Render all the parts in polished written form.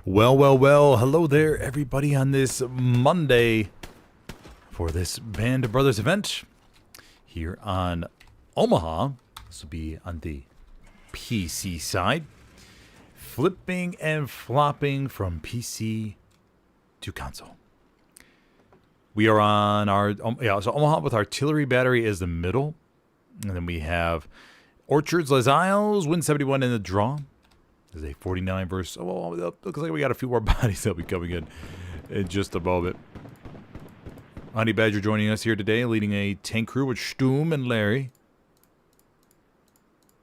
Well, hello there, everybody, on this Monday for this Band of Brothers event here on Omaha. This will be on the PC side, flipping and flopping from PC to console. We are on our, so Omaha with artillery battery is the middle, and then we have Orchards, Les Isles, Win 71 in the draw. Is a 49 versus. Oh, looks like we got a few more bodies that'll be coming in just a moment. Honey Badger joining us here today, leading a tank crew with Stum and Larry.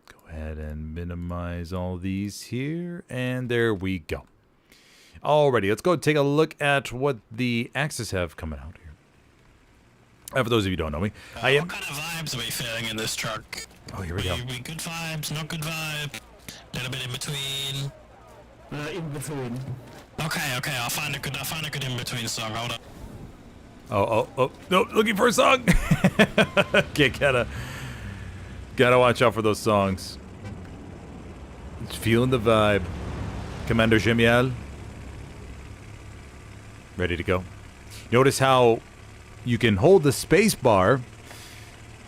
Go ahead and minimize all these here, and there we go. Alrighty, let's go take a look at what the Axis have coming out here. For those of you who don't know me, I am. What kind of vibes are we feeling in this truck? Oh, here we go. We good vibes, not good vibes. Little bit in between. In between. Okay, I'll find a good in between song. Hold up. Oh, no, looking for a song. Okay, gotta watch out for those songs. It's feeling the vibe. Commander Gemial. Ready to go. Notice how you can hold the space bar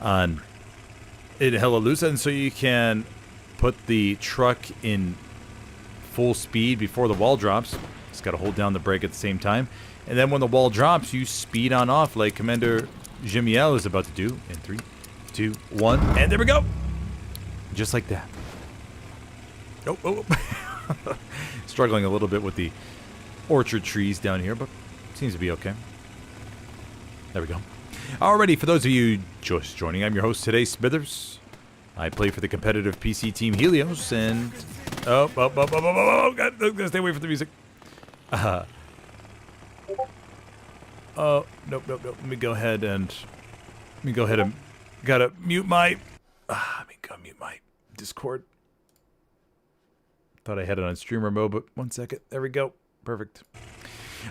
on it hella loose, and so you can put the truck in full speed before the wall drops. Just got to hold down the brake at the same time. And then when the wall drops, you speed on off like Commander Gemiel is about to do. In 3, 2, 1, and there we go. Just like that. Oh. Struggling a little bit with the orchard trees down here, but seems to be okay. There we go. Alrighty, for those of you just joining, I'm your host today, Smithers. I play for the competitive PC team Helios, and God, gotta stay away from the music. Nope. Let me go ahead and gotta mute my. Gotta mute my Discord. Thought I had it on streamer mode, but 1 second. There we go. Perfect.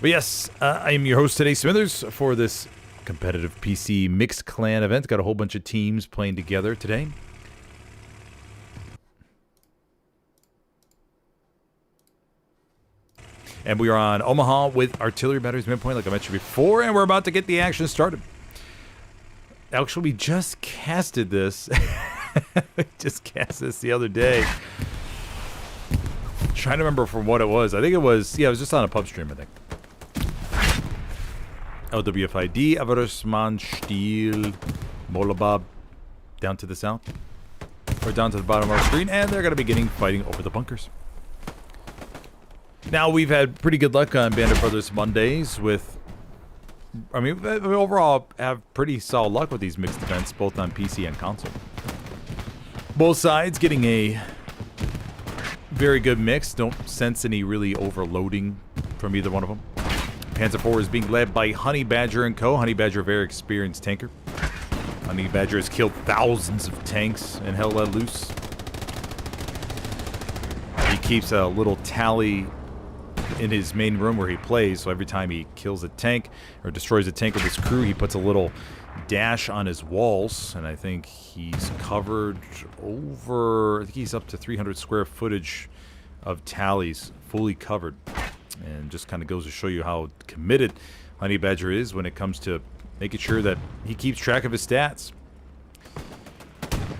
But yes, I am your host today, Smithers, for this competitive PC mixed clan event. Got a whole bunch of teams playing together today. And we are on Omaha with artillery batteries midpoint, like I mentioned before, and we're about to get the action started. Actually, we just casted this. The other day. Trying to remember from what it was. I think it was, it was just on a pub stream, I think. LWFID, Aversman, Stiel, Molobab, down to the south. Or down to the bottom of our screen, and they're going to be fighting over the bunkers. Now, we've had pretty good luck on Band of Brothers Mondays with... we overall have pretty solid luck with these mixed events, both on PC and console. Both sides getting a very good mix. Don't sense any really overloading from either one of them. Panzer IV is being led by Honey Badger and co. Honey Badger, a very experienced tanker. Honey Badger has killed thousands of tanks and held let loose. He keeps a little tally in his main room where he plays, so every time he kills a tank or destroys a tank with his crew, he puts a little dash on his walls, and I think he's covered over, I think he's up to 300 square footage of tallies, fully covered, and just kind of goes to show you how committed Honey Badger is when it comes to making sure that he keeps track of his stats.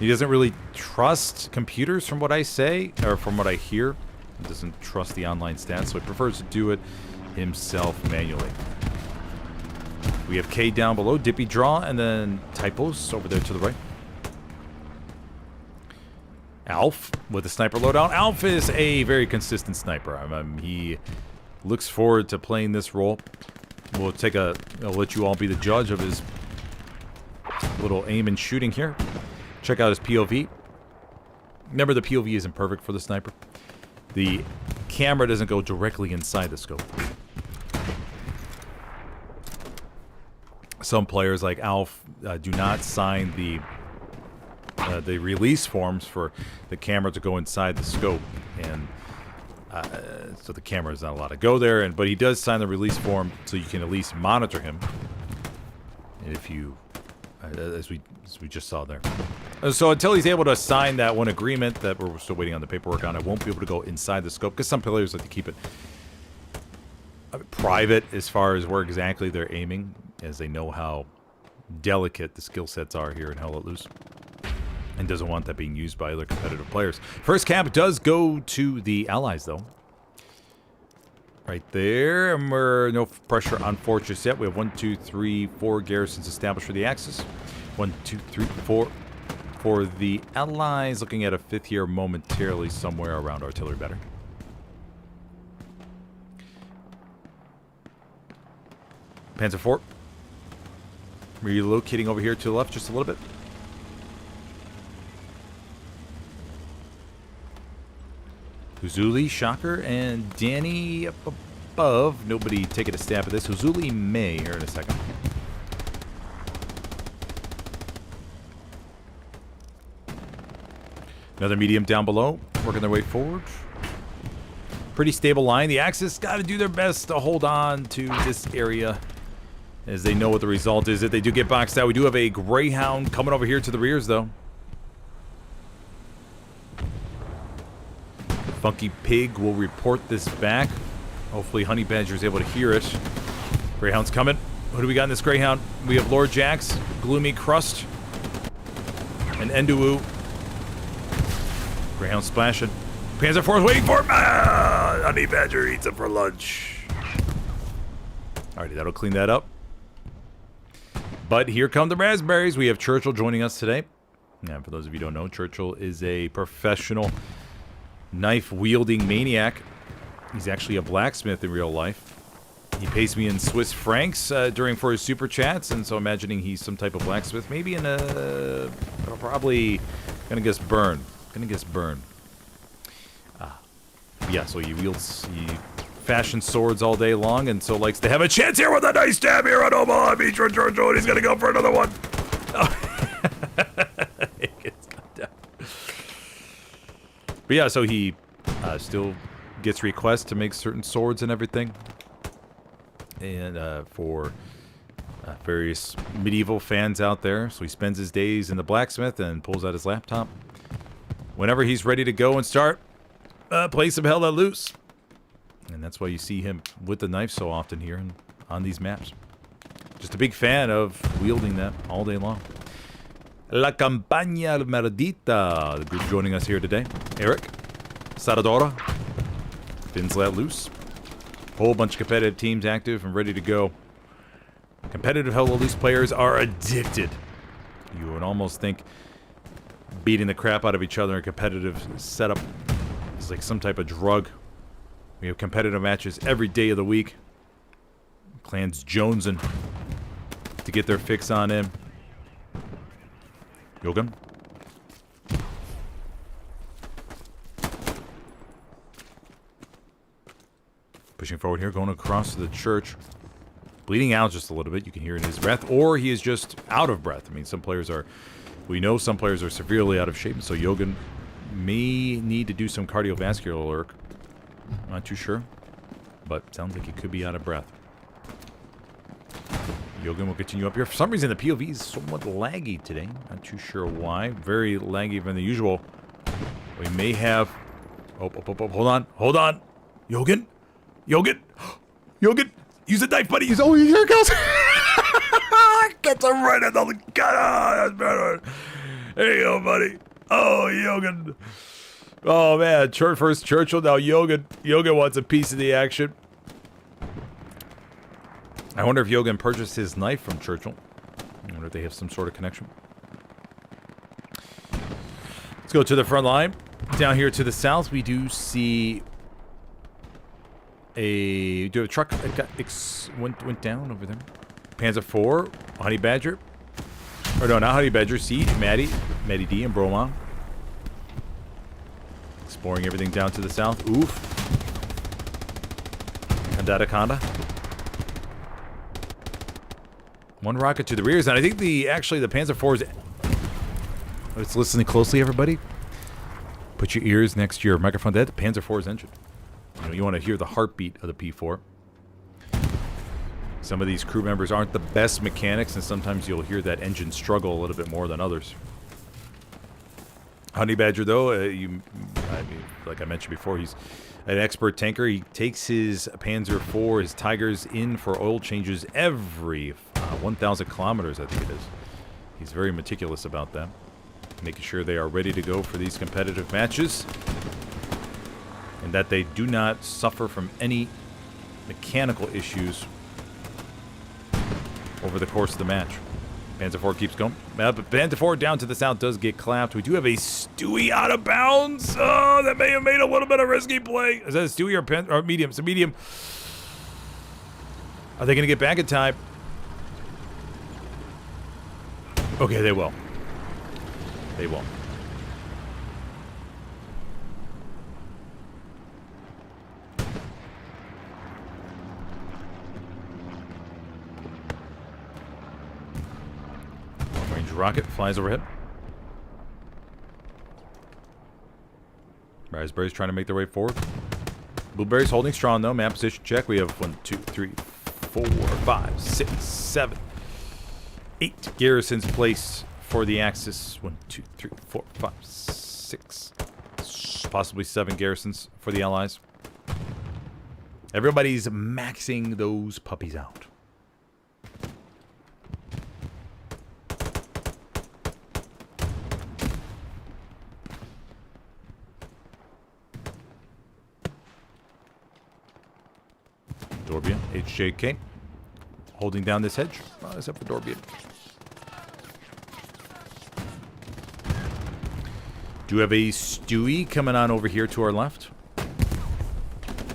He doesn't really trust computers from what I say, or from what I hear. He doesn't trust the online stats, so he prefers to do it himself manually. We have K down below, Dippy Draw, and then Typos over there to the right. Alf with a sniper loadout. Alf is a very consistent sniper. He looks forward to playing this role. I'll let you all be the judge of his little aim and shooting here. Check out his POV. Remember, the POV isn't perfect for the sniper. The camera doesn't go directly inside the scope. Some players like Alf do not sign the release forms for the camera to go inside the scope, and So the camera is not allowed to go there, but he does sign the release form so you can at least monitor him. And if you, as we just saw there. So until he's able to sign that one agreement that we're still waiting on the paperwork on, I won't be able to go inside the scope because some players like to keep it private as far as where exactly they're aiming, as they know how delicate the skill sets are here in Hell Let Loose, and doesn't want that being used by other competitive players. First cap does go to the allies, though. Right there, and we're no pressure on Fortress yet. We have 1, 2, 3, 4 garrisons established for the Axis. 1, 2, 3, 4 for the allies. Looking at a 5th here momentarily somewhere around artillery battery. Panzer IV. Relocating over here to the left just a little bit. Huzuli, Shocker, and Danny up above. Nobody taking a stab at this. Huzuli may here in a second. Another medium down below, working their way forward. Pretty stable line. The Axis got to do their best to hold on to this area, as they know what the result is if they do get boxed out. We do have a Greyhound coming over here to the rears, though. Funky Pig will report this back. Hopefully Honey Badger is able to hear it. Greyhound's coming. Who do we got in this Greyhound? We have Lord Jax, Gloomy Crust, and Enduwu. Greyhound splashing. Panzer IV is waiting for him. Ah, Honey Badger eats it for lunch. Alrighty, that'll clean that up. But here come the raspberries. We have Churchill joining us today. And for those of you who don't know, Churchill is a professional knife-wielding maniac. He's actually a blacksmith in real life. He pays me in Swiss francs for his super chats, and so imagining he's some type of blacksmith. Maybe in a... probably... gonna guess burn. Yeah, so he fashions swords all day long, and so likes to have a chance here with a nice stab here on Omaha Beach for Churchill, and he's gonna go for another one. Oh. It gets cut down. But yeah, so he still gets requests to make certain swords and everything, and for various medieval fans out there. So he spends his days in the blacksmith and pulls out his laptop whenever he's ready to go and start play some Hell Let Loose. And that's why you see him with the knife so often here on these maps. Just a big fan of wielding that all day long. La Campaña Merdita, the group joining us here today. Eric, Saradora, Fins Let Loose. Whole bunch of competitive teams active and ready to go. Competitive Hell Let Loose players are addicted. You would almost think beating the crap out of each other in a competitive setup is like some type of drug. We have competitive matches every day of the week. Clans jonesing to get their fix on him. Yogan. Pushing forward here, going across to the church. Bleeding out just a little bit. You can hear it in his breath. Or he is just out of breath. I mean, some players are... We know some players are severely out of shape. So Yogan may need to do some cardiovascular work. Not too sure. But sounds like he could be out of breath. Yogan will continue up here. For some reason, the POV is somewhat laggy today. Not too sure why. Very laggy than the usual. We may have... Oh, hold on. Yogan? Use a knife, buddy. Here it goes. Gets him right in the gut. That's better. There you go, buddy. Oh, Yogan. Oh, man. First Churchill, now Yogan. Yogan wants a piece of the action. I wonder if Yogan purchased his knife from Churchill. I wonder if they have some sort of connection. Let's go to the front line. Down here to the south, we do see a truck that went down over there. Panzer IV, Honey Badger. Or no, not Honey Badger. Siege, Maddie D, and Broma. Exploring everything down to the south. Oof. Conda. One rocket to the rears, and I think the Panzer IV is... Let's listen closely, everybody. Put your ears next to your microphone. That Panzer IV's engine. You know, you want to hear the heartbeat of the P4. Some of these crew members aren't the best mechanics, and sometimes you'll hear that engine struggle a little bit more than others. Honey Badger, though, like I mentioned before, he's an expert tanker. He takes his Panzer IV, his Tigers, in for oil changes every 1,000 kilometers, I think it is. He's very meticulous about that, making sure they are ready to go for these competitive matches, and that they do not suffer from any mechanical issues over the course of the match. Panzer IV keeps going. But Panzer IV down to the south does get clapped. We do have a Stewie out of bounds. Oh, that may have made a little bit of risky play. Is that a Stewie or medium? It's a medium. Are they going to get back in time? Okay, they will. They will. Long-range rocket flies overhead. Raspberries trying to make their way forward. Blueberries holding strong though. Map position check. We have 1, 2, 3, 4, 5, 6, 7, 8 garrisons placed for the Axis. 1, 2, 3, 4, 5, 6, possibly 7 garrisons for the Allies. Everybody's maxing those puppies out. Dorbian, HJK, holding down this hedge, except for Dorbian. Do have a Stewie coming on over here to our left.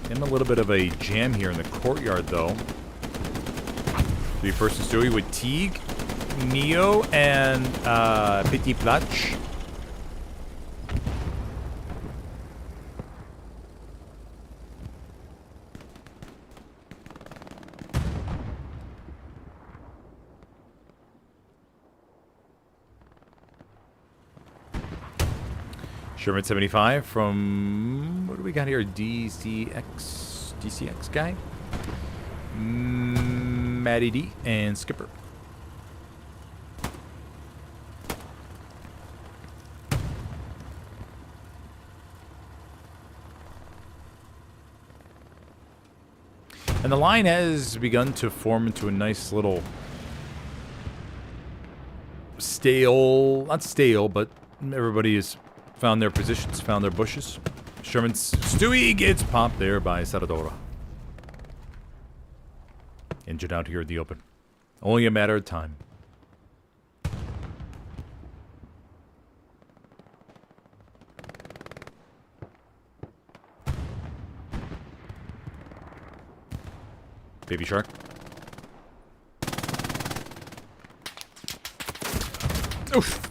In a little bit of a jam here in the courtyard, though. 3-person Stewie with Teague, Neo, and Petit Platch. Sherman 75 from, what do we got here? DCX guy? Matty D and Skipper. And the line has begun to form into a nice little stale, not stale, but everybody is found their positions, found their bushes. Sherman's Stewie gets popped there by Saradora. Engine out here in the open. Only a matter of time. Baby Shark. Oof.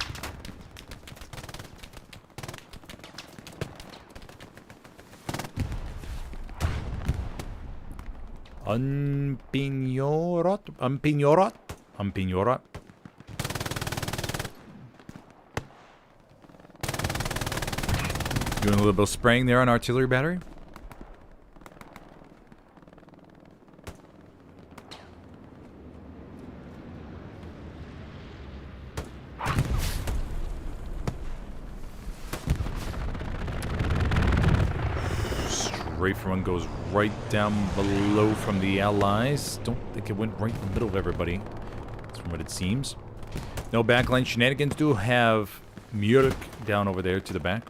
Unpignorat. Doing a little bit of spraying there on artillery battery. Strafe run goes right down below from the Allies. Don't think it went right in the middle of everybody. That's from what it seems. No backline shenanigans. Do have Murik down over there to the back.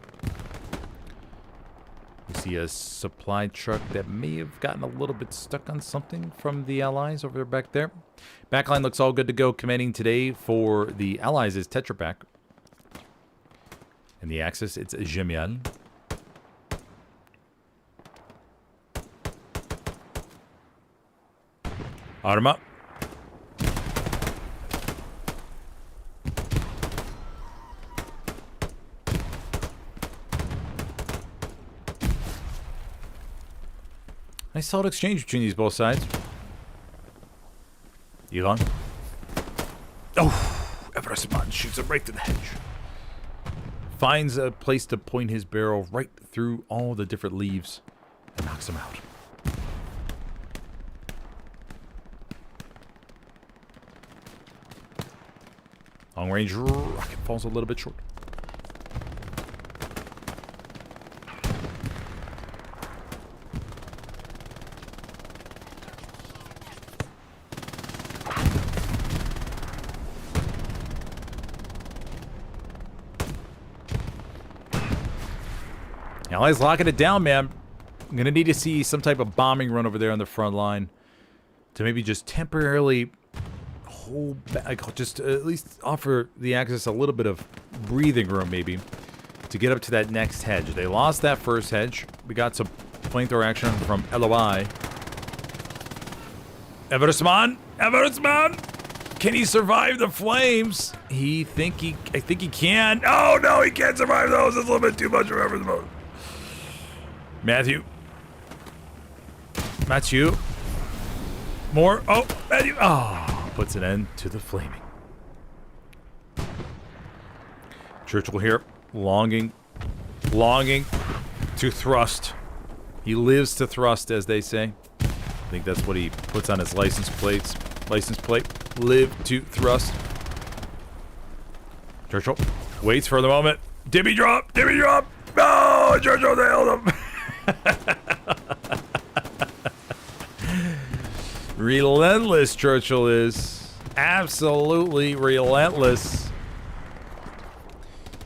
We see a supply truck that may have gotten a little bit stuck on something from the Allies over there back there. Backline looks all good to go. Commanding today for the Allies is Tetra Pak. And the Axis, it's Gemial. Arma. Nice solid exchange between these both sides. Elon. Oh, Eversman shoots it right to the hedge. Finds a place to point his barrel right through all the different leaves and knocks him out. Long range rocket falls a little bit short. Allies locking it down, man. I'm going to need to see some type of bombing run over there on the front line to maybe just temporarily hold back, just at least offer the Axis a little bit of breathing room maybe to get up to that next hedge. They lost that first hedge. We got some flamethrower action from LOI. Eversman! Can he survive the flames? I think he can. Oh no, he can't survive those. It's a little bit too much for Eversman. Matthew. More. Oh, Matthew. Oh, puts an end to the flaming. Churchill here, longing to thrust. He lives to thrust, as they say. I think that's what he puts on his license plate. Live to thrust. Churchill waits for the moment. Dimmy drop. No, Churchill nailed him. Relentless, Churchill is. Absolutely relentless.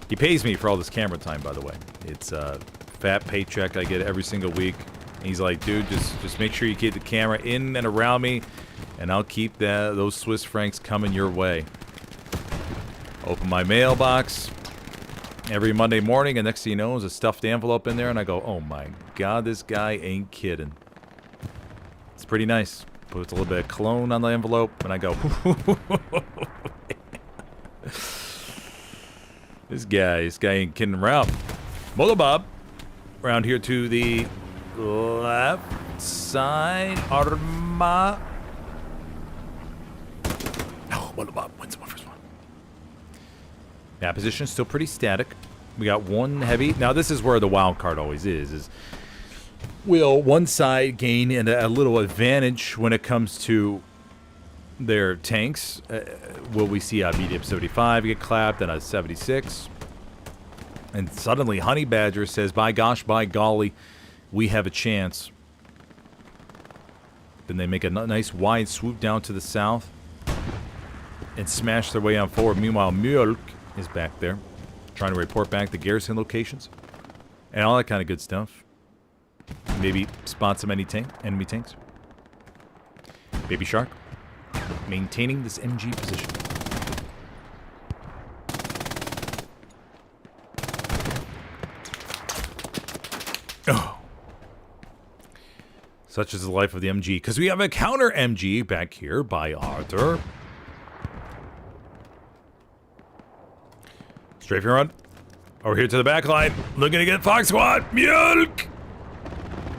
He pays me for all this camera time, by the way. It's a fat paycheck I get every single week. And he's like, dude, just make sure you keep the camera in and around me, and I'll keep those Swiss francs coming your way. Open my mailbox every Monday morning, and next thing you know, there's a stuffed envelope in there, and I go, oh my god, this guy ain't kidding. It's pretty nice. Puts a little bit of cologne on the envelope, and I go, this guy ain't kidding around. Molo Bob, around here to the left side. Arma. Oh, Molo Bob wins the first one. Map position is still pretty static. We got one heavy. Now, this is where the wild card always is will one side gain a little advantage when it comes to their tanks? Will we see a medium 75 get clapped and a 76? And suddenly Honey Badger says, by gosh, by golly, we have a chance. Then they make a nice wide swoop down to the south and smash their way on forward. Meanwhile, Mjölk is back there trying to report back the Garrison locations and all that kind of good stuff. Maybe spot some enemy tanks. Baby Shark maintaining this MG position. Oh. Such is the life of the MG. Because we have a counter MG back here by Arthur. Strafing run. Over here to the back line. Looking to get Fox Squad. Mjölk!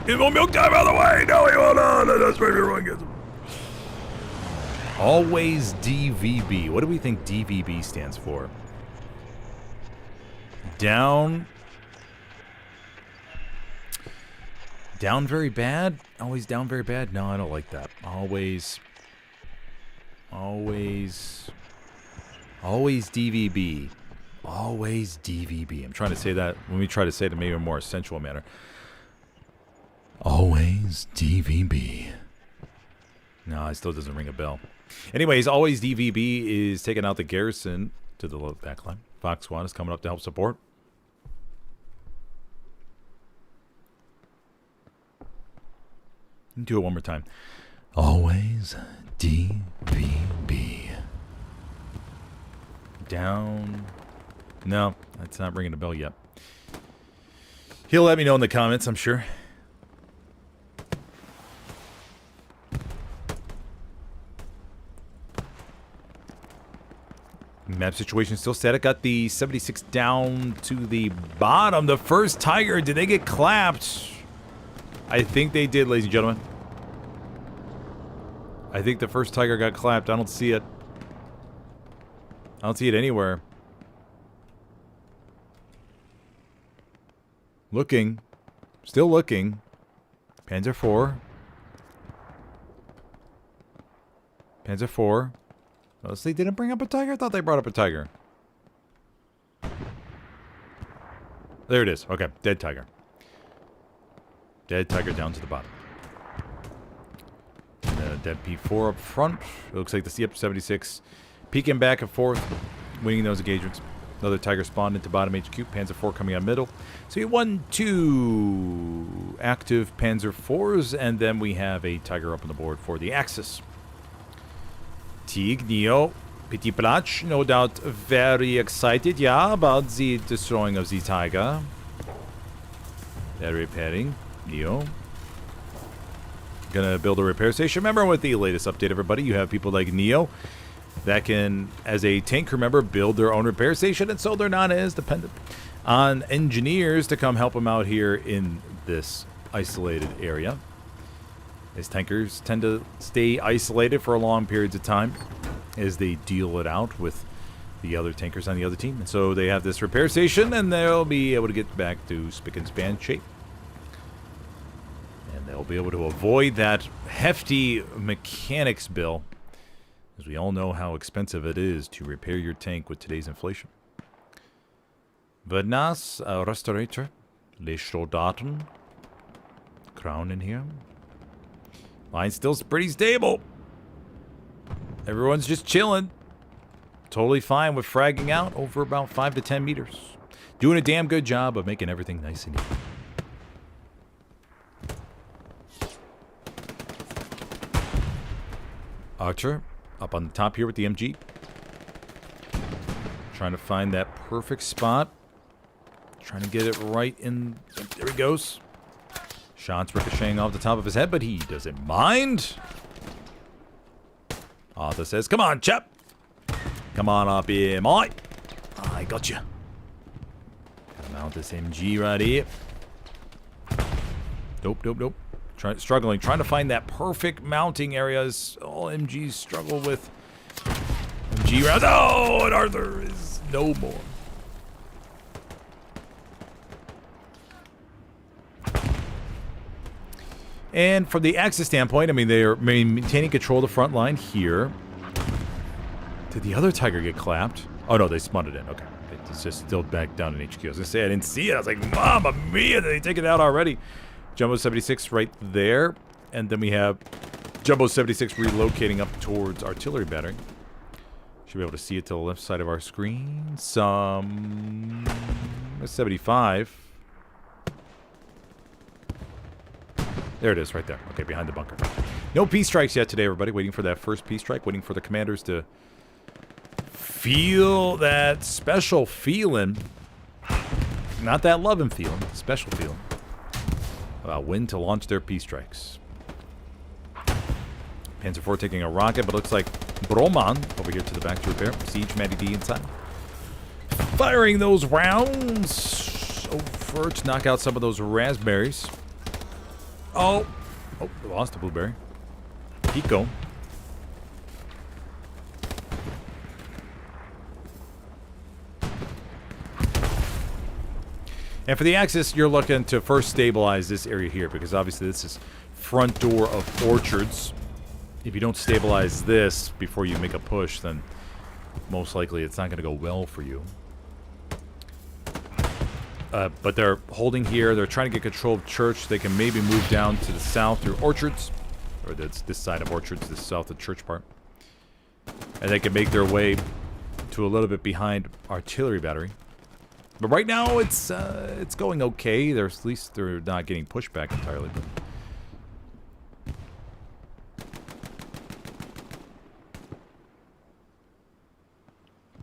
He won't milk time out of the way. No, he won't. No, that's right. Everyone gets him. Always DVB. What do we think DVB stands for? Down very bad? Always down very bad? No, I don't like that. Always DVB. Always DVB. I'm trying to say that. Let me try to say it in maybe a more sensual manner. Always DVB. No, it still doesn't ring a bell. Anyways, always DVB is taking out the Garrison to the backline. Fox Squad is coming up to help support. Do it one more time. Always DVB. Down. No, that's not ringing a bell yet. He'll let me know in the comments, I'm sure. Map situation still static. Got the 76 down to the bottom. The first Tiger, did they get clapped? I think they did, ladies and gentlemen. I think the first Tiger got clapped. I don't see it. I don't see it anywhere. Looking. Still looking. Panzer IV. Panzer IV. Notice they didn't bring up a Tiger? I thought they brought up a Tiger. There it is. Okay, dead Tiger. Dead Tiger down to the bottom. And then a dead P4 up front. It looks like the CF-76 peeking back and forth, winning those engagements. Another Tiger spawned into bottom HQ. Panzer IV coming on middle. So you have 2 active Panzer IVs, and then we have a Tiger up on the board for the Axis. Tig, Neo, Petit Plach, no doubt very excited, yeah, about the destroying of the Tiger. They're repairing. Neo. Gonna build a repair station. Remember with the latest update, everybody, you have people like Neo that can, as a tank crew member, build their own repair station, and so they're not as dependent on engineers to come help them out here in this isolated area. As tankers tend to stay isolated for long periods of time as they deal it out with the other tankers on the other team. And so they have this repair station, and they'll be able to get back to spick and span shape. And they'll be able to avoid that hefty mechanics bill, as we all know how expensive it is to repair your tank with today's inflation. Vernas, Restaurator, Les Soldaten, Crown in here. Line's still pretty stable. Everyone's just chilling. Totally fine with fragging out over about 5 to 10 meters. Doing a damn good job of making everything nice and even. Archer up on the top here with the MG. Trying to find that perfect spot. Trying to get it right in. There he goes. Shots ricocheting off the top of his head, but he doesn't mind. Arthur says, come on, chap. Come on up here, mate. I got you. Gotta mount this MG right here. Nope. Struggling. Trying to find that perfect mounting area as all MGs struggle with. MG rounds. Oh, and Arthur is no more. And from the Axis standpoint, I mean, they are maintaining control of the front line here. Did the other Tiger get clapped? Oh, no, they spun it in. Okay. It's just still back down in HQ. I was going to say, I didn't see it. I was like, Mamma mia, did they take it out already? Jumbo 76 right there. And then we have Jumbo 76 relocating up towards artillery battery. Should be able to see it to the left side of our screen. Some 75. There it is, right there. Okay, behind the bunker. No peace strikes yet today, everybody. Waiting for that first peace strike. Waiting for the commanders to feel that special feeling. Not that loving feeling. Special feeling. About when to launch their peace strikes. Panzer IV taking a rocket, but looks like Broman over here to the back to repair. Siege, Matty D inside. Firing those rounds over to knock out some of those raspberries. Oh, we lost a blueberry. Pico. And for the Axis, you're looking to first stabilize this area here, because obviously this is front door of orchards. If you don't stabilize this before you make a push, then most likely it's not going to go well for you. But they're holding here. They're trying to get control of Church. They can maybe move down to the south through Orchards. Or that's this side of Orchards, the south of Church part. And they can make their way to a little bit behind artillery battery. But right now, it's going okay. At least they're not getting pushed back entirely.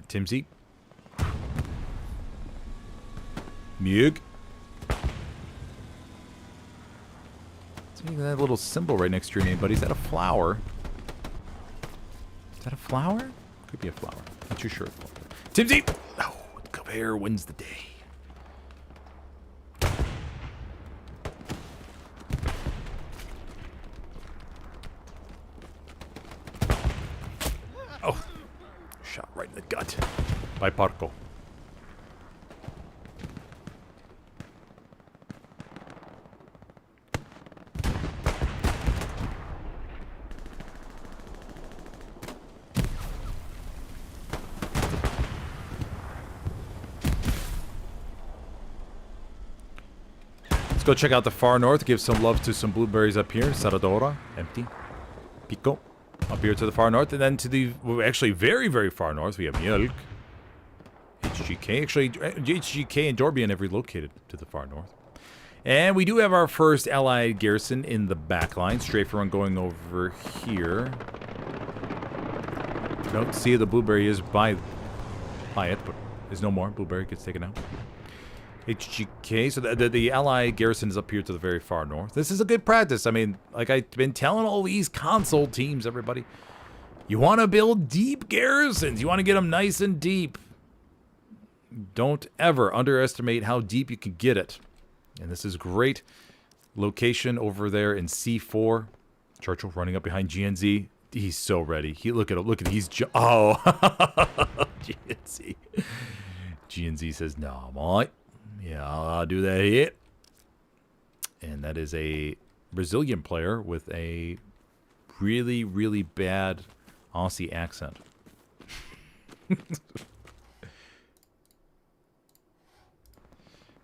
Timsy. Mug. See that little symbol right next to your name, buddy. Is that a flower? Is that a flower? Could be a flower. Not too sure. Timsy! Oh, Caber wins the day. Oh. Shot right in the gut by Parco. Let's go check out the far north. Give some love to some blueberries up here. Saradora, empty. Pico, up here to the far north. And then to the, well, actually very, very far north, we have Mjölk. HGK. Actually, HGK and Dorbian have relocated to the far north. And we do have our first allied garrison in the backline. Strafe run going over here. Don't see the blueberry is by it, but there's no more. Blueberry gets taken out. HGK. So the allied garrison is up here to the very far north. This is a good practice. I mean, like I've been telling all these console teams, everybody, you want to build deep garrisons. You want to get them nice and deep. Don't ever underestimate how deep you can get it. And this is great location over there in C4. Churchill running up behind GNZ. He's so ready. Look at him. Look at him. He's oh GNZ. GNZ says, "No, mate. Yeah, I'll do that here." And that is a Brazilian player with a really, really bad Aussie accent.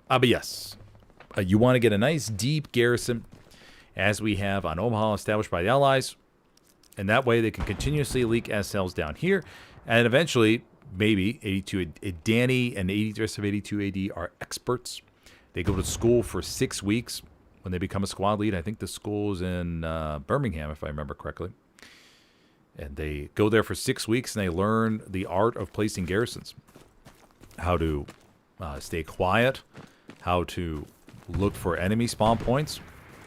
But yes, you want to get a nice deep garrison, as we have on Omaha, established by the Allies, and that way they can continuously leak SLs down here, and eventually, maybe 82 Danny and the rest of 82 AD are experts. They go to school for 6 weeks when they become a squad lead. I think the school is in Birmingham, if I remember correctly. And they go there for 6 weeks, and they learn the art of placing garrisons, how to stay quiet, how to look for enemy spawn points.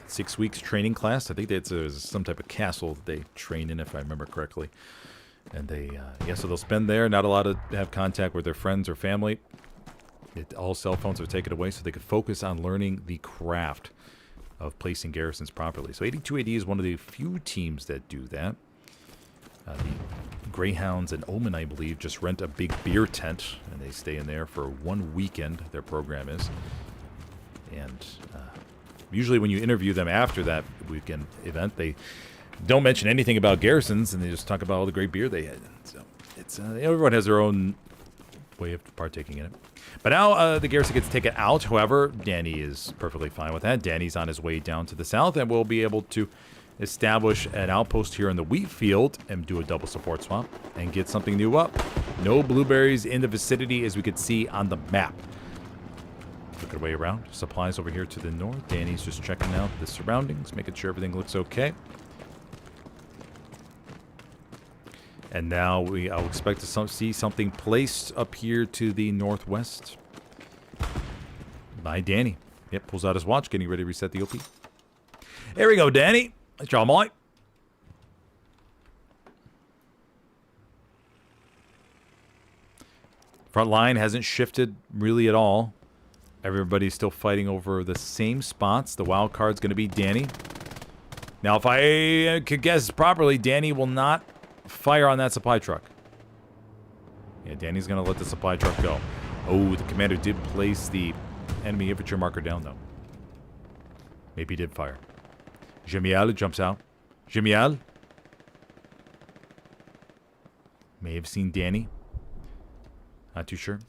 6 weeks training class. I think that's some type of castle that they train in, if I remember correctly. And they, so they'll spend there, not allowed to have contact with their friends or family. All cell phones are taken away so they could focus on learning the craft of placing garrisons properly. So 82 AD is one of the few teams that do that. The Greyhounds and Omen, I believe, just rent a big beer tent, and they stay in there for 1 weekend, their program is. And usually when you interview them after that weekend event, they don't mention anything about garrisons, and they just talk about all the great beer they had. So it's everyone has their own way of partaking in it. But now the garrison gets taken out. However, Danny is perfectly fine with that. Danny's on his way down to the south, and we'll be able to establish an outpost here in the wheat field and do a double support swap and get something new up. No blueberries in the vicinity, as we could see on the map. Look our way around. Supplies over here to the north. Danny's just checking out the surroundings, making sure everything looks okay. And now I'll expect to see something placed up here to the northwest by Danny. Yep, pulls out his watch, getting ready to reset the OP. There we go, Danny. That's y'all, Mike. Frontline hasn't shifted really at all. Everybody's still fighting over the same spots. The wild card's going to be Danny. Now, if I could guess properly, Danny will not fire on that supply truck. Yeah, Danny's going to let the supply truck go. Oh, the commander did place the enemy infantry marker down, though. Maybe he did fire. Gemial jumps out. Gemial may have seen Danny. Not too sure.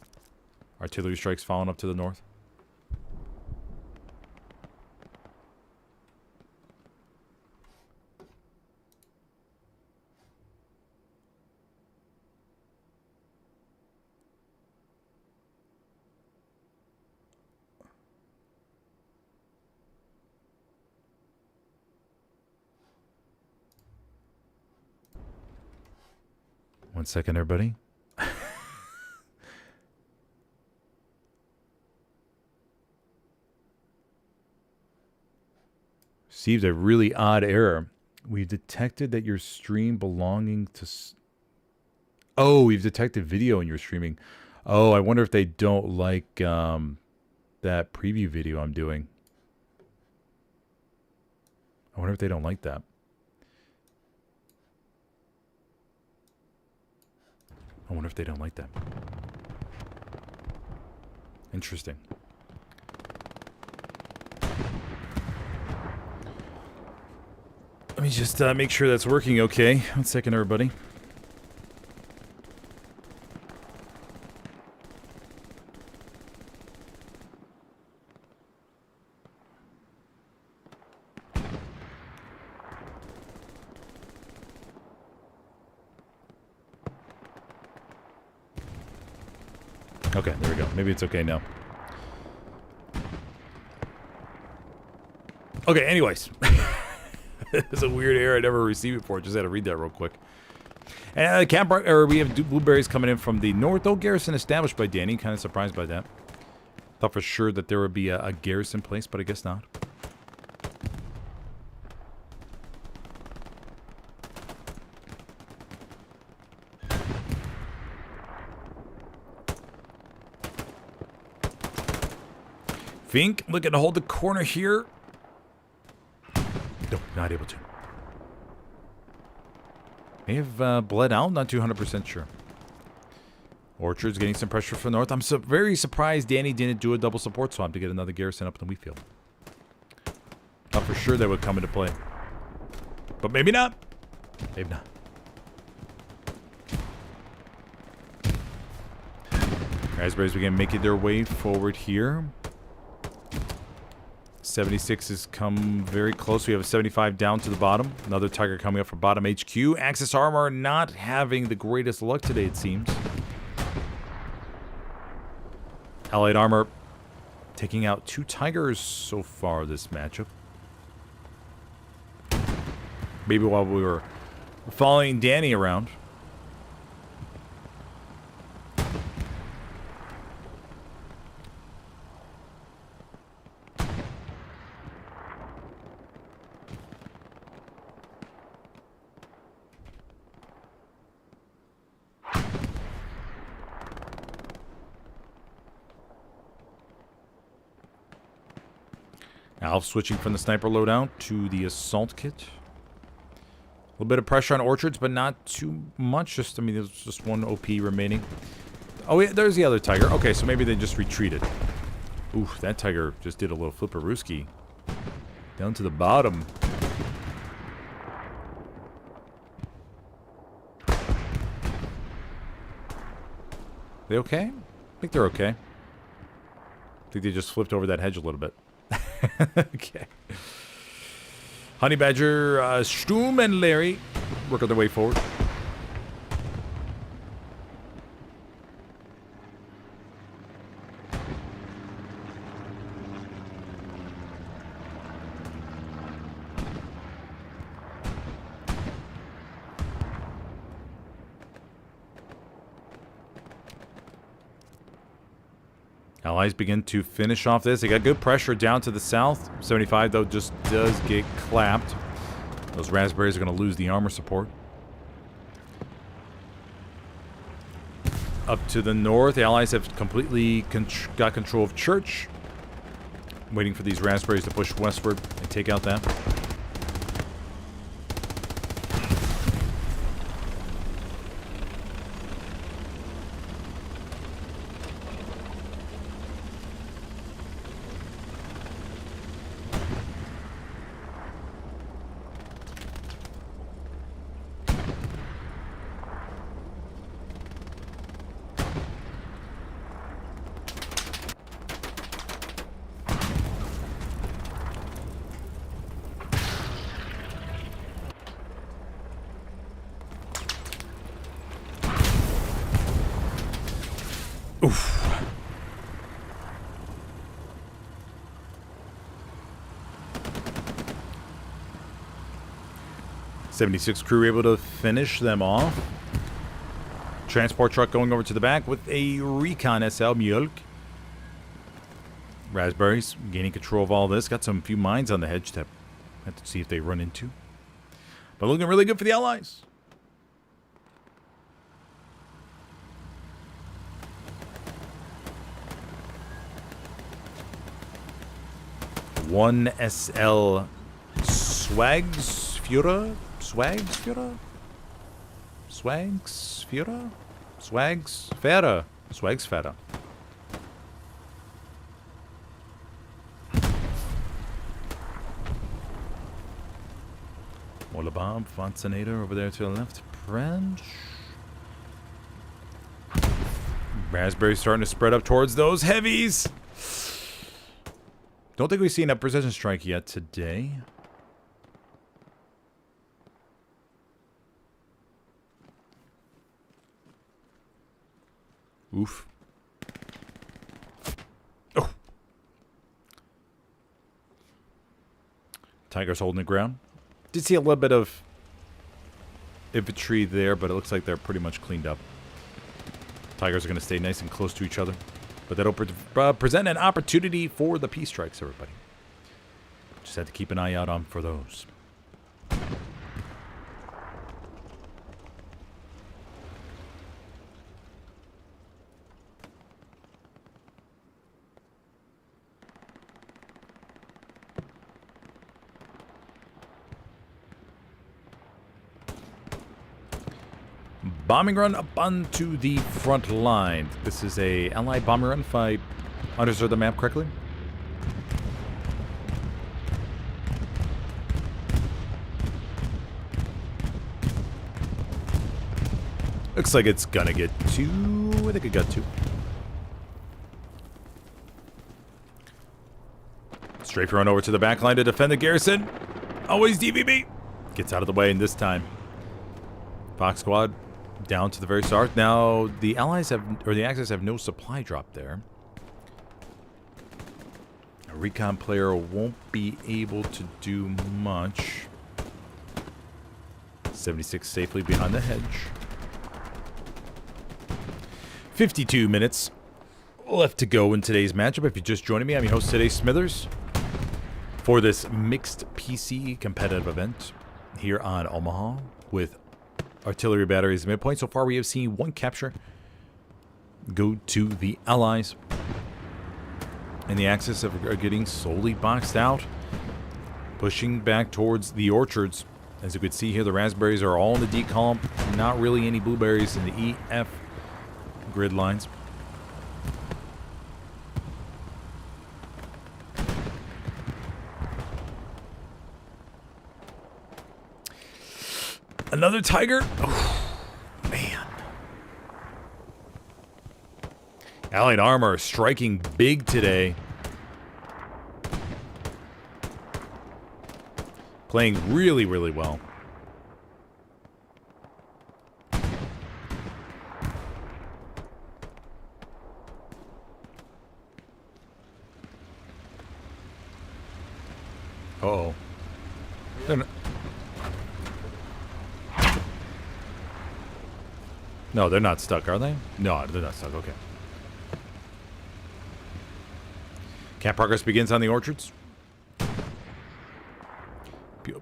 Artillery strikes following up to the north. One second, everybody. Received a really odd error. We've detected that your stream belonging to... Oh, we've detected video in your streaming. Oh, I wonder if they don't like that preview video I'm doing. I wonder if they don't like that. I wonder if they don't like that. Interesting. Let me just make sure that's working okay. 1 second, everybody. Okay, there we go. Maybe it's okay now. Okay, anyways. It's a weird error I never received before. Just had to read that real quick. And we have blueberries coming in from the north. Though Garrison established by Danny. Kind of surprised by that. Thought for sure that there would be a Garrison place, but I guess not. Fink looking to hold the corner here. No, not able to. May have bled out. Not 200% sure. Orchard's getting some pressure from north. I'm very surprised Danny didn't do a double support swap to get another Garrison up in the wheat field. Thought for sure that would come into play. But maybe not. Maybe not. Raspberries begin making their way forward here. 76 has come very close. We have a 75 down to the bottom. Another Tiger coming up from bottom HQ. Axis Armor not having the greatest luck today, it seems. Allied Armor taking out 2 Tigers so far this matchup. Maybe while we were following Danny around. Alf switching from the sniper loadout to the assault kit. A little bit of pressure on Orchards, but not too much. Just, I mean, there's just one OP remaining. Oh, yeah, there's the other Tiger. Okay, so maybe they just retreated. Oof, that Tiger just did a little flipperooski. Down to the bottom. They okay? I think they're okay. I think they just flipped over that hedge a little bit. Okay. Honey Badger, Stum and Larry working their way forward. Allies begin to finish off this. They got good pressure down to the south. 75, though, just does get clapped. Those Raspberries are going to lose the armor support. Up to the north, the Allies have completely got control of Church. Waiting for these Raspberries to push westward and take out that. Oof. '76 crew able to finish them off. Transport truck going over to the back with a recon SL Mjölk. Raspberries gaining control of all this. Got some few mines on the hedge to have to see if they run into. But looking really good for the Allies. One SL Swags Führer? Swags Führer? Swags Führer? Swags Fähre. Swags Fähre. Molabomb, Fonsenator over there to the left. French. Raspberry starting to spread up towards those heavies. Don't think we've seen a precision strike yet today. Oof. Tiger's holding the ground. Did see a little bit of infantry there, but it looks like they're pretty much cleaned up. Tigers are going to stay nice and close to each other. But that'll present an opportunity for the peace strikes, everybody. Just have to keep an eye out on for those. Bombing run up onto the front line. This is a Allied bombing run, if I understood the map correctly. Looks like it's gonna get two. I think it got two. Strafe run over to the back line to defend the garrison. Always DVB. Gets out of the way, and this time, Fox Squad down to the very start. Now, the Allies have, or the Axis have no supply drop there. A recon player won't be able to do much. 76 safely behind the hedge. 52 minutes left to go in today's matchup. If you're just joining me, I'm your host today, Smithers, for this mixed PC competitive event here on Omaha with artillery batteries midpoint. So far, we have seen one capture go to the Allies. And the Axis are getting slowly boxed out, pushing back towards the orchards. As you can see here, the raspberries are all in the D column. Not really any blueberries in the E, F grid lines. Another Tiger? Oh, man. Allied armor striking big today. Playing really, really well. Uh-oh. No, they're not stuck, are they? No, they're not stuck. Okay. Camp progress begins on the orchards.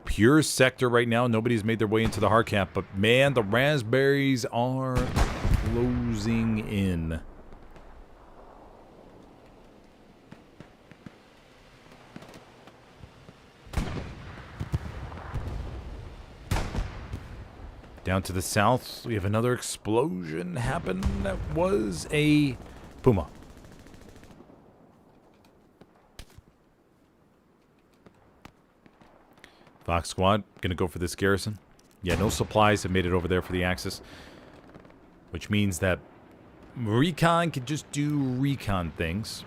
Pure sector right now. Nobody's made their way into the hard cap, but man, the raspberries are closing in. Down to the south, we have another explosion happen. That was a Puma. Fox Squad, gonna go for this garrison. Yeah, no supplies have made it over there for the Axis. Which means that recon can just do recon things.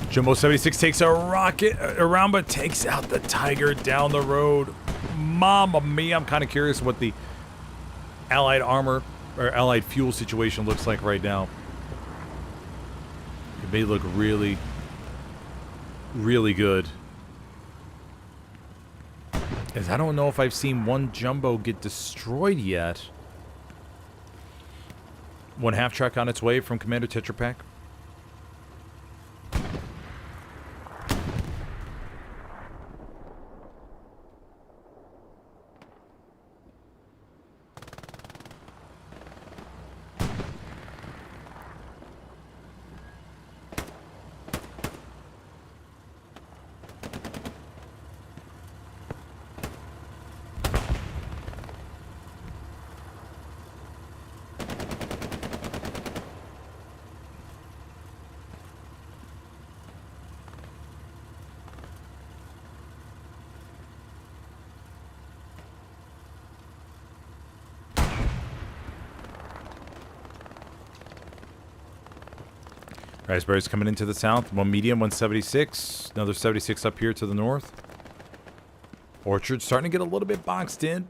Jumbo 76 takes a rocket around, but takes out the Tiger down the road. Mamma mia, I'm kind of curious what the Allied armor or Allied fuel situation looks like right now. It may look really, really good. As I don't know if I've seen one Jumbo get destroyed yet. One half track on its way from Commander Tetra Pak. Raspberries coming into the south. One medium, 176. Another 76 up here to the north. Orchard starting to get a little bit boxed in.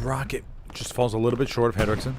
Rocket just falls a little bit short of Hendrickson.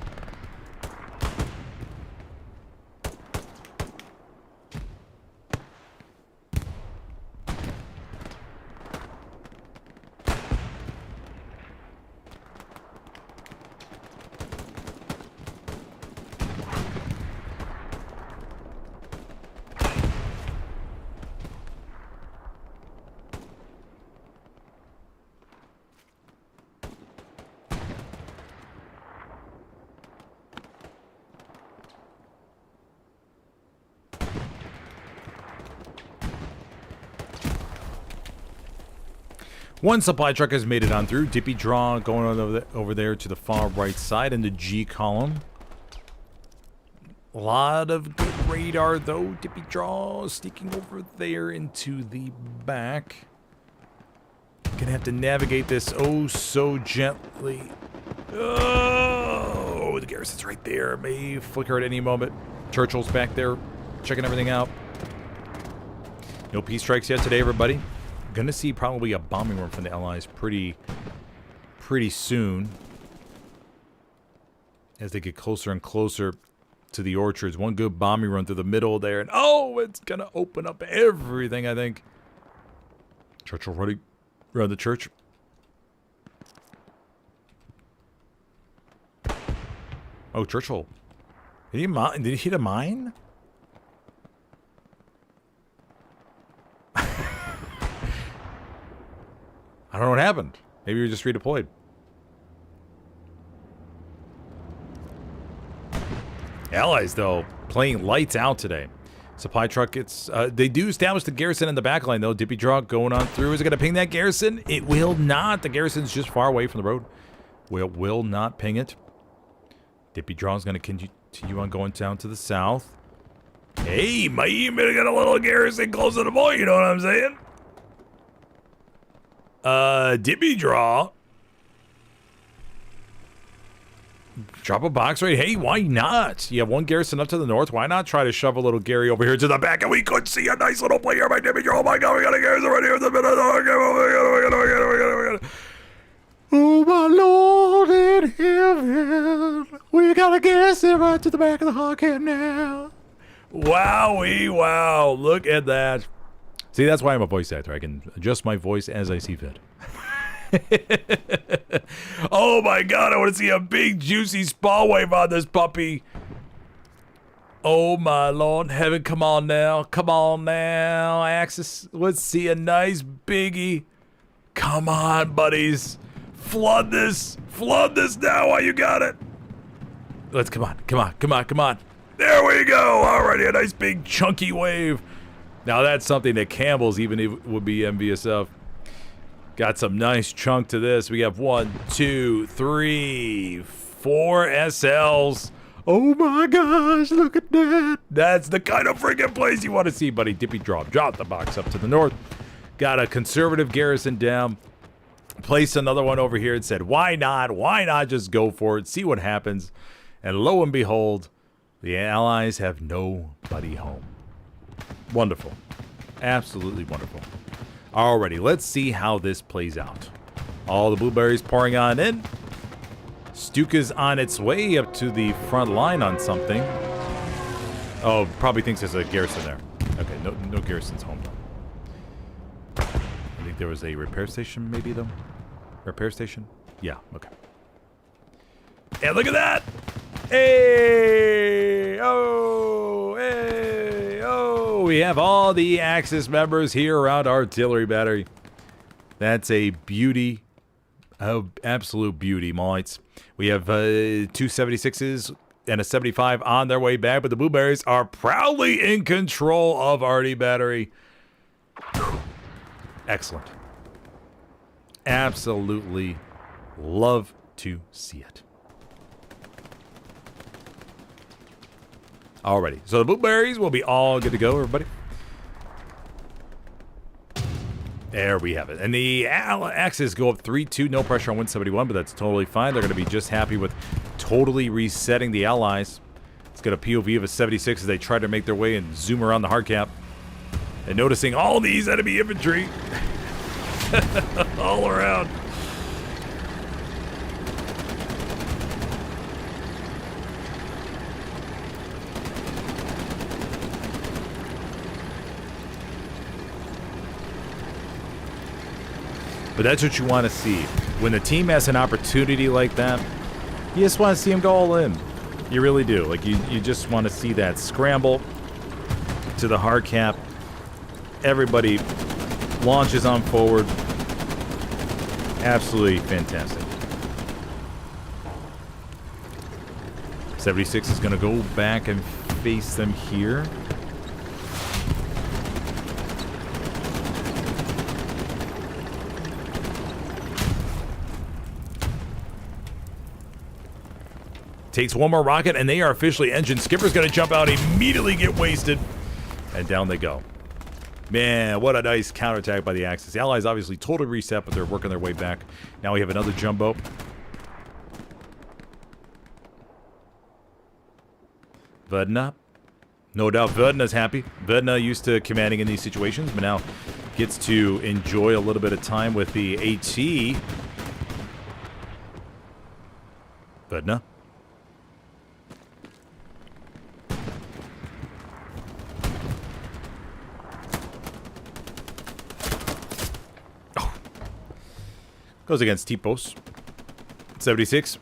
One supply truck has made it on through. Dippy draw going on over there to the far right side in the G column. A lot of good radar though. Dippy draw sneaking over there into the back. Gonna have to navigate this oh so gently. Oh, the Garrison's right there. May flicker at any moment. Churchill's back there checking everything out. No peace strikes yet today, everybody. Gonna see probably a bombing run from the Allies pretty soon as they get closer and closer to the orchards. One good bombing run through the middle there, and oh, it's gonna open up everything, I think. Churchill running around the church. Oh, Churchill. Did he hit a mine? I don't know what happened. Maybe we just redeployed. Allies, though, playing lights out today. Supply truck, they do establish the Garrison in the backline, though. Dippy draw going on through. Is it going to ping that Garrison? It will not. The Garrison's just far away from the road. Will not ping it. Dippy draw is going to continue on going down to the south. Hey, man, got a little Garrison close to the boy, you know what I'm saying? Dippy draw. Drop a box right. Hey, why not? You have one Garrison up to the north. Why not try to shove a little Gary over here to the back? And we could see a nice little play here by Dippy draw. Oh my god, we got a Garrison right here in the middle. Oh my Lord in heaven. We got a Garrison right to the back of the hog camp now. Wowie, wow. Look at that. See, that's why I'm a voice actor. I can adjust my voice as I see fit. Oh my god, I want to see a big juicy spall wave on this puppy. Oh my Lord in heaven, come on now. Come on now, Axis. Let's see a nice biggie. Come on, buddies. Flood this now while you got it. Let's, come on. There we go. Alrighty, a nice big chunky wave. Now that's something that Campbell's even would be envious of. Got some nice chunk to this. We have 1, 2, 3, 4 SLs. Oh my gosh, look at that. That's the kind of freaking place you want to see, buddy. Dippy drop the box up to the north. Got a conservative Garrison down. Placed another one over here and said, why not? Why not just go for it? See what happens. And lo and behold, the Allies have nobody home. Wonderful. Absolutely wonderful. Alrighty, let's see how this plays out. All the blueberries pouring on in. Stuka's on its way up to the front line on something. Oh, probably thinks there's a Garrison there. Okay, no Garrison's home though. I think there was a repair station maybe though. Repair station? Yeah, okay. And look at that! Hey! Oh! Hey! Oh! We have all the Axis members here around Artillery Battery. That's a beauty. Oh, absolute beauty, Mites. We have two 76s and a 75 on their way back, but the Blueberries are proudly in control of Arty Battery. Whew. Excellent. Absolutely love to see it. Alrighty, so the Blueberries will be all good to go, everybody. There we have it. And the Axis go up 3-2, no pressure on 171, but that's totally fine. They're going to be just happy with totally resetting the Allies. Let's get a POV of a 76 as they try to make their way and zoom around the hard cap. And noticing all these enemy infantry all around. But that's what you want to see. When the team has an opportunity like that, you just want to see them go all in. You really do. Like, you just want to see that scramble to the hard cap. Everybody launches on forward. Absolutely fantastic. 76 is going to go back and face them here. Takes one more rocket, and they are officially engine. Skipper's going to jump out, immediately get wasted, and down they go. Man, what a nice counterattack by the Axis. The Allies obviously totally reset, but they're working their way back. Now we have another jumbo. Vedna. No doubt Vedna's happy. Vedna used to commanding in these situations, but now gets to enjoy a little bit of time with the AT. Vedna. Goes against Tipos. 76.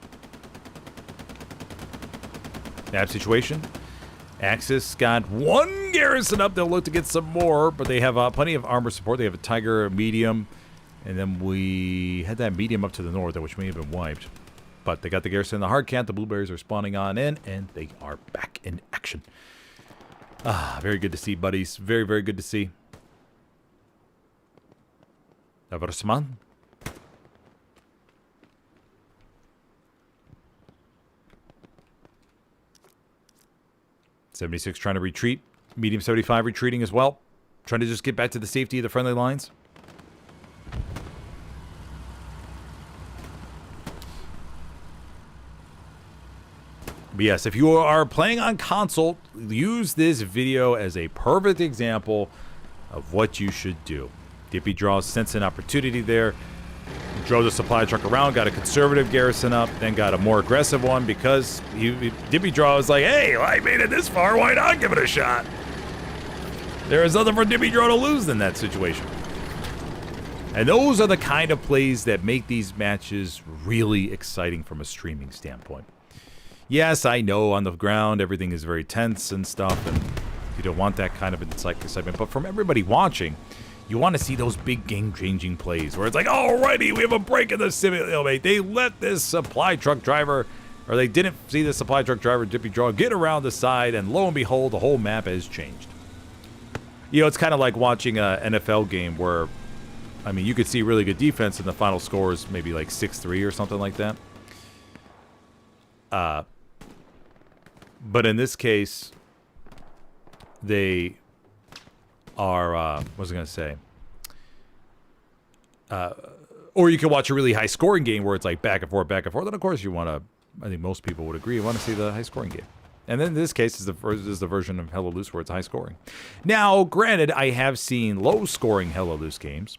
Nap situation. Axis got one Garrison up. They'll look to get some more, but they have plenty of armor support. They have a Tiger medium, and then we had that medium up to the north, which may have been wiped. But they got the Garrison in the hard cat. The Blueberries are spawning on in, and they are back in action. Ah, very good to see, buddies. Very, very good to see. Eversman. 76 trying to retreat. Medium 75 retreating as well. Trying to just get back to the safety of the friendly lines. But yes, if you are playing on console, use this video as a perfect example of what you should do. Dippy draws, sense an opportunity there. Drove the supply truck around, got a conservative Garrison up, then got a more aggressive one because Dippy Draw was like, hey, well, I made it this far, why not give it a shot? There is nothing for Dippy Draw to lose in that situation. And those are the kind of plays that make these matches really exciting from a streaming standpoint. Yes, I know on the ground everything is very tense and stuff, and you don't want that kind of excitement, but from everybody watching, you want to see those big game-changing plays where it's like, alrighty, we have a break in the simulate. They let this supply truck driver, or they didn't see the supply truck driver, Dippy Draw, get around the side, and lo and behold, the whole map has changed. You know, it's kind of like watching an NFL game where, I mean, you could see really good defense and the final score is maybe like 6-3 or something like that. But in this case, they are, what was I going to say? Or you can watch a really high-scoring game where it's like back and forth, and of course you want to, I think most people would agree, you want to see the high-scoring game. And then in this case is the version of Hella Loose where it's high scoring. Now, granted, I have seen low scoring Hella Loose games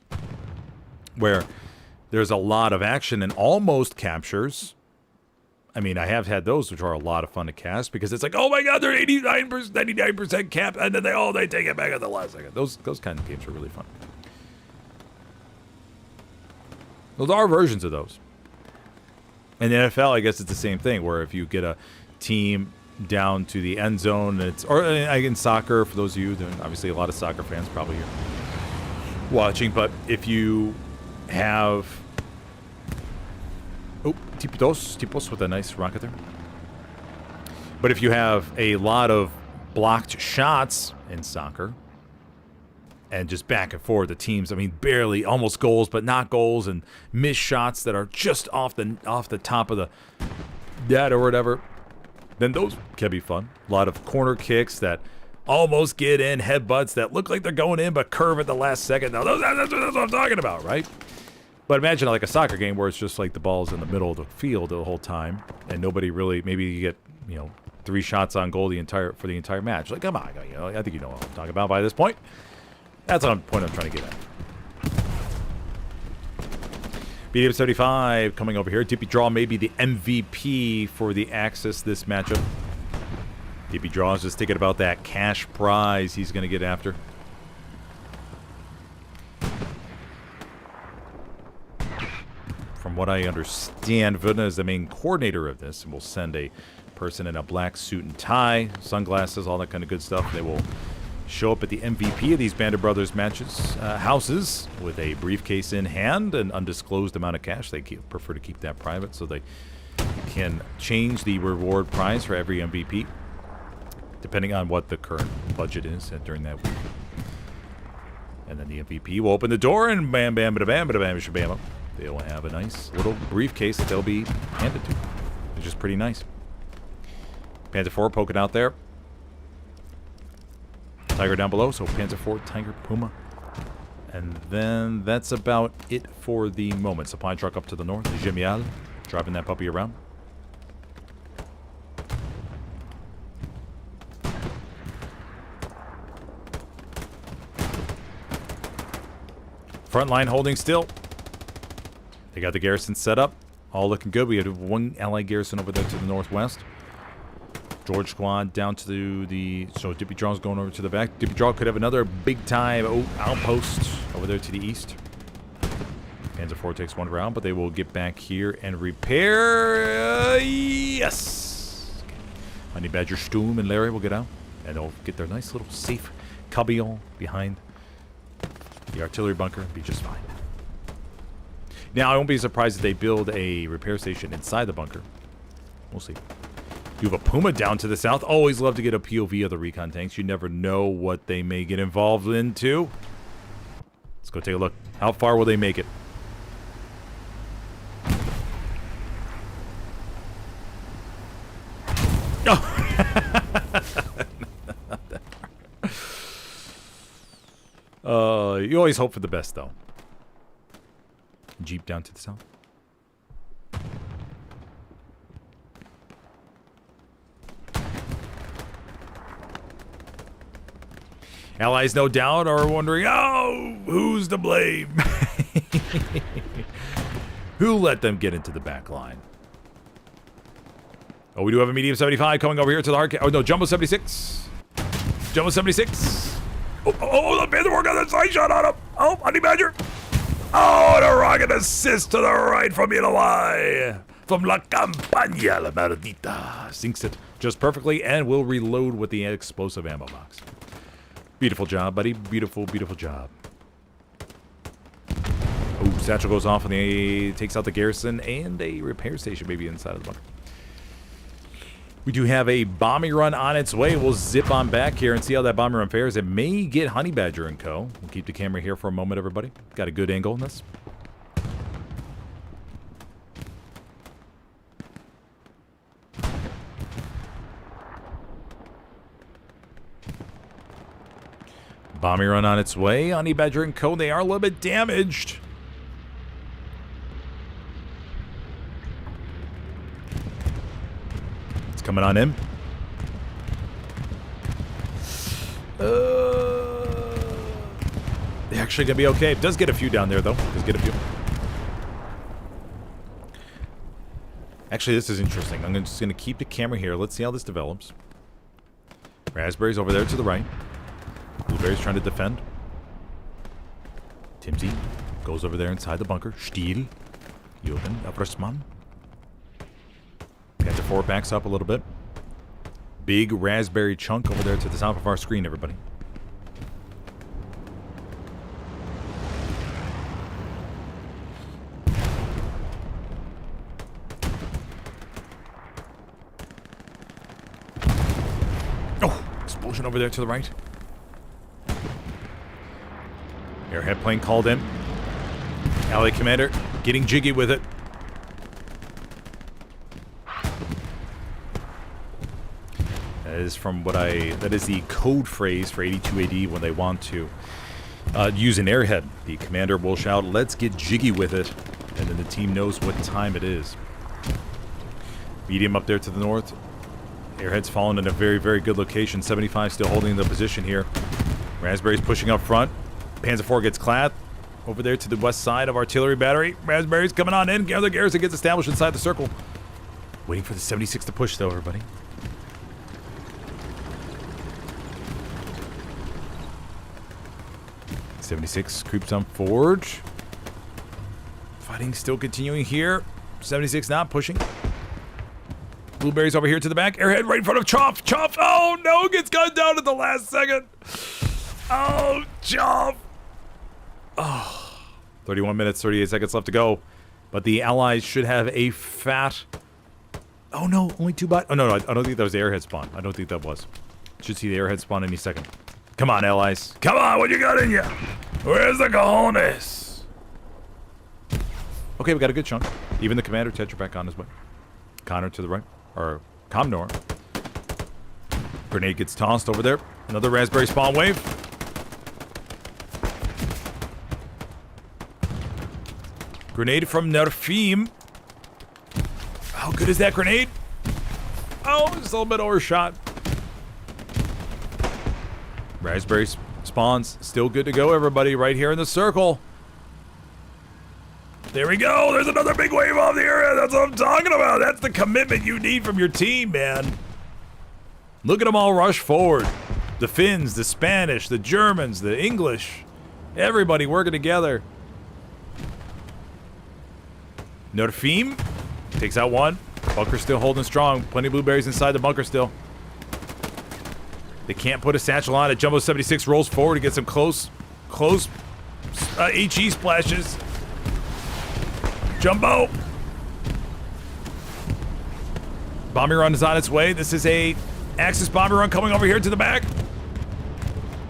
where there's a lot of action and almost captures. I mean, I have had those, which are a lot of fun to cast because it's like, oh my god, they're 99% cap, and then they take it back at the last second. Those kind of games are really fun. Well, there are versions of those. In the NFL, I guess it's the same thing, where if you get a team down to the end zone, or in soccer, for those of you, there are obviously a lot of soccer fans probably here watching, but if you have... Oh, tipos with a nice rocket there. But if you have a lot of blocked shots in soccer, and just back and forth, the teams, I mean, barely, almost goals, but not goals, and missed shots that are just off the top of the net or whatever, then those can be fun. A lot of corner kicks that almost get in, headbutts that look like they're going in but curve at the last second. Now, that's what I'm talking about, right? But imagine like a soccer game where it's just like the ball's in the middle of the field the whole time, and nobody really, maybe you get, 3 shots on goal for the entire match. Like, come on, I think you know what I'm talking about by this point. That's the point I'm trying to get at. BDM 75 coming over here. DP Draw may be the MVP for the Axis this matchup. DP Draw is just thinking about that cash prize he's going to get after. From what I understand, Vuna is the main coordinator of this, and will send a person in a black suit and tie, sunglasses, all that kind of good stuff. They will show up at the MVP of these Band of Brothers matches, houses, with a briefcase in hand, an undisclosed amount of cash. They prefer to keep that private so they can change the reward prize for every MVP, depending on what the current budget is during that week. And then the MVP will open the door, and bam, bam, bada, bam, bada, bam, shabam. They will have a nice little briefcase that they'll be handed to, which is pretty nice. Panzer IV poking out there. Tiger down below, so Panzer IV, Tiger, Puma. And then that's about it for the moment. Supply truck up to the north, the Gemial, driving that puppy around. Frontline holding still. They got the garrison set up. All looking good. We have one allied garrison over there to the northwest. George Squad down to the... So Dippy Draw's going over to the back. Dippy Draw could have another big-time outpost over there to the east. Panzer IV takes one round, but they will get back here and repair... yes! Okay. Honey Badger, Sturm, and Larry will get out. And they'll get their nice little safe cubbyhole behind the artillery bunker and be just fine. Now, I won't be surprised if they build a repair station inside the bunker. We'll see. You have a Puma down to the south. Always love to get a POV of the recon tanks. You never know what they may get involved into. Let's go take a look. How far will they make it? Oh! You always hope for the best, though. Jeep down to the south. Allies, no doubt, are wondering, oh, who's to blame? Who let them get into the back line? Oh, we do have a medium 75 coming over here to the hard... Oh, no, Jumbo 76. Jumbo 76. Oh, the Panther got that side shot on him. Oh, Honey Badger. Oh, the rocket assist to the right from Illinois. From La Campaña, La Maldita. Sinks it just perfectly and will reload with the explosive ammo box. Beautiful job, buddy. Beautiful, beautiful job. Oh, satchel goes off and he takes out the garrison and a repair station maybe inside of the bunker. We do have a bombing run on its way. We'll zip on back here and see how that bombing run fares. It may get Honey Badger and co. We'll keep the camera here for a moment, everybody. Got a good angle on this. Bombing run on its way. Honey Badger and co. They are a little bit damaged. It's coming on in. They're actually going to be okay. It does get a few down there, though. Does get a few. Actually, this is interesting. I'm just going to keep the camera here. Let's see how this develops. Raspberry's over there to the right. Blueberry's trying to defend. Timsy goes over there inside the bunker. Stiel. Jochen Eversman. Panther 4 backs up a little bit. Big raspberry chunk over there to the top of our screen, everybody. Oh, explosion over there to the right. Airhead plane called in. Ally commander getting jiggy with it. That is the code phrase for 82 AD when they want to use an airhead. The commander will shout, "Let's get jiggy with it," and then the team knows what time it is. Medium up there to the north. Airhead's fallen in a very, very good location. 75 still holding the position here. Raspberry's pushing up front. Panzer 4 gets clad over there to the west side of artillery battery. Raspberry's coming on in. The Garrison gets established inside the circle. Waiting for the 76 to push, though, everybody. 76 creeps on forge. Fighting still continuing here. 76 not pushing. Blueberry's over here to the back. Airhead right in front of Chop. Chop. Oh no, gets gunned down at the last second. Oh, Chop. Oh. 31 minutes, 38 seconds left to go. But the Allies should have a fat... Oh no, only 2 bots. Oh no, I don't think that was the airhead spawn. I don't think that was. Should see the airhead spawn any second. Come on, Allies. Come on, what you got in ya? Where's the cojones? Okay, we got a good chunk. Even the commander, Tetra back on his way. Connor to the right. Or Comnor. Grenade gets tossed over there. Another raspberry spawn wave. Grenade from Nerfim. How good is that grenade? Oh, it's a little bit overshot. Raspberry spawns. Still good to go, everybody. Right here in the circle. There we go. There's another big wave off the area. That's what I'm talking about. That's the commitment you need from your team, man. Look at them all rush forward. The Finns, the Spanish, the Germans, the English. Everybody working together. Nerfim takes out one. Bunker still holding strong. Plenty of blueberries inside the bunker still. They can't put a satchel on it. Jumbo 76 rolls forward to get some close HE splashes. Jumbo. Bombing run is on its way. This is a Axis bombing run coming over here to the back.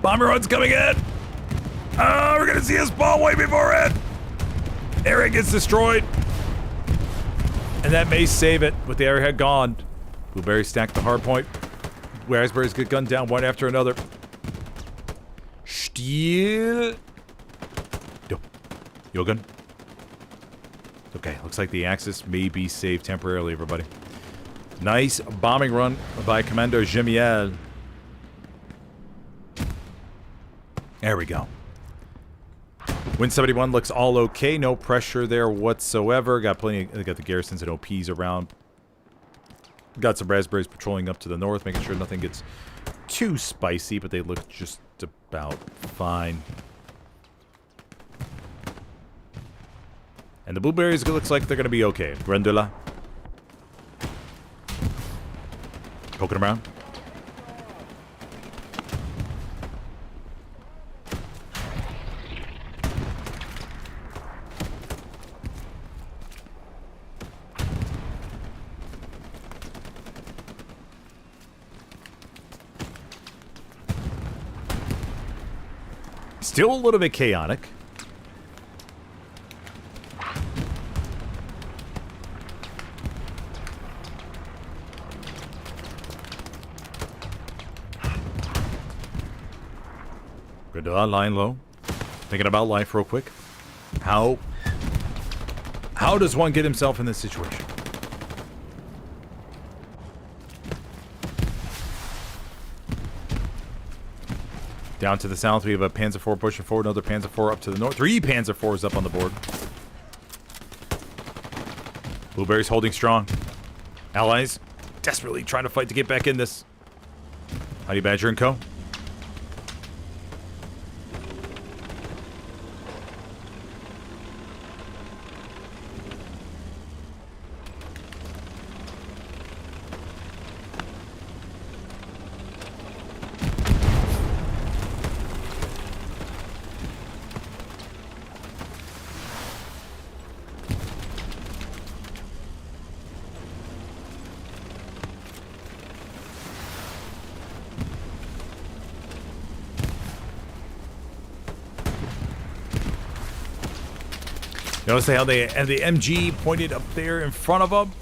Bombing run's coming in. We're gonna see a spawn way before it. Airhead gets destroyed. And that may save it with the airhead gone. Blueberry stacked the hard point. Raspberries get gunned down one after another. Stiel. Jogan. Okay, looks like the Axis may be saved temporarily, everybody. Nice bombing run by Commando Gemiel. There we go. Win 71 looks all okay. No pressure there whatsoever. Got plenty. Got the Garrisons and OPs around. Got some raspberries patrolling up to the north, making sure nothing gets too spicy, but they look just about fine. And the blueberries looks like they're going to be okay. Grandula. Poking around. Still a little bit chaotic. Grandula lying low. Thinking about life real quick. How does one get himself in this situation? Down to the south, we have a Panzer IV pushing forward, another Panzer IV up to the north. 3 Panzer IVs up on the board. Blueberry's holding strong. Allies desperately trying to fight to get back in this. Honey Badger and Co. Notice how they have the MG pointed up there in front of them.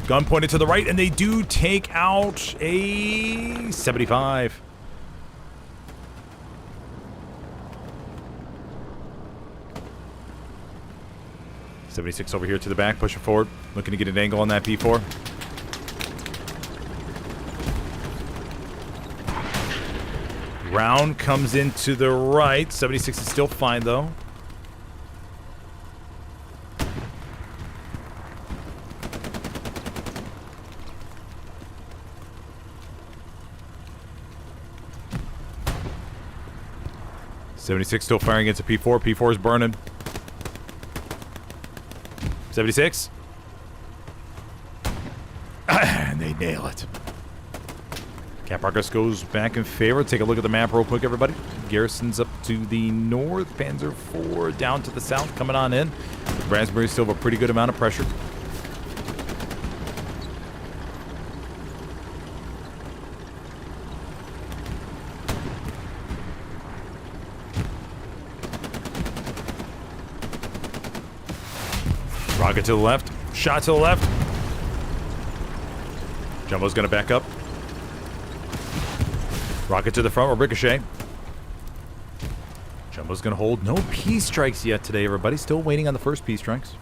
Gun pointed to the right, and they do take out a 75. .76 over here to the back, pushing forward, looking to get an angle on that P4. Round comes into the right. 76 is still fine, though. .76 still firing against a P4. P4 is burning. 76. And they nail it. Cap progress goes back in favor. Take a look at the map real quick, everybody. Garrison's up to the north. Panzer IV down to the south, coming on in. Raspberry still have a pretty good amount of pressure. Rocket to the left. Shot to the left. Jumbo's going to back up. Rocket to the front or ricochet. Jumbo's going to hold. No peace strikes yet today, everybody. Still waiting on the first peace strikes.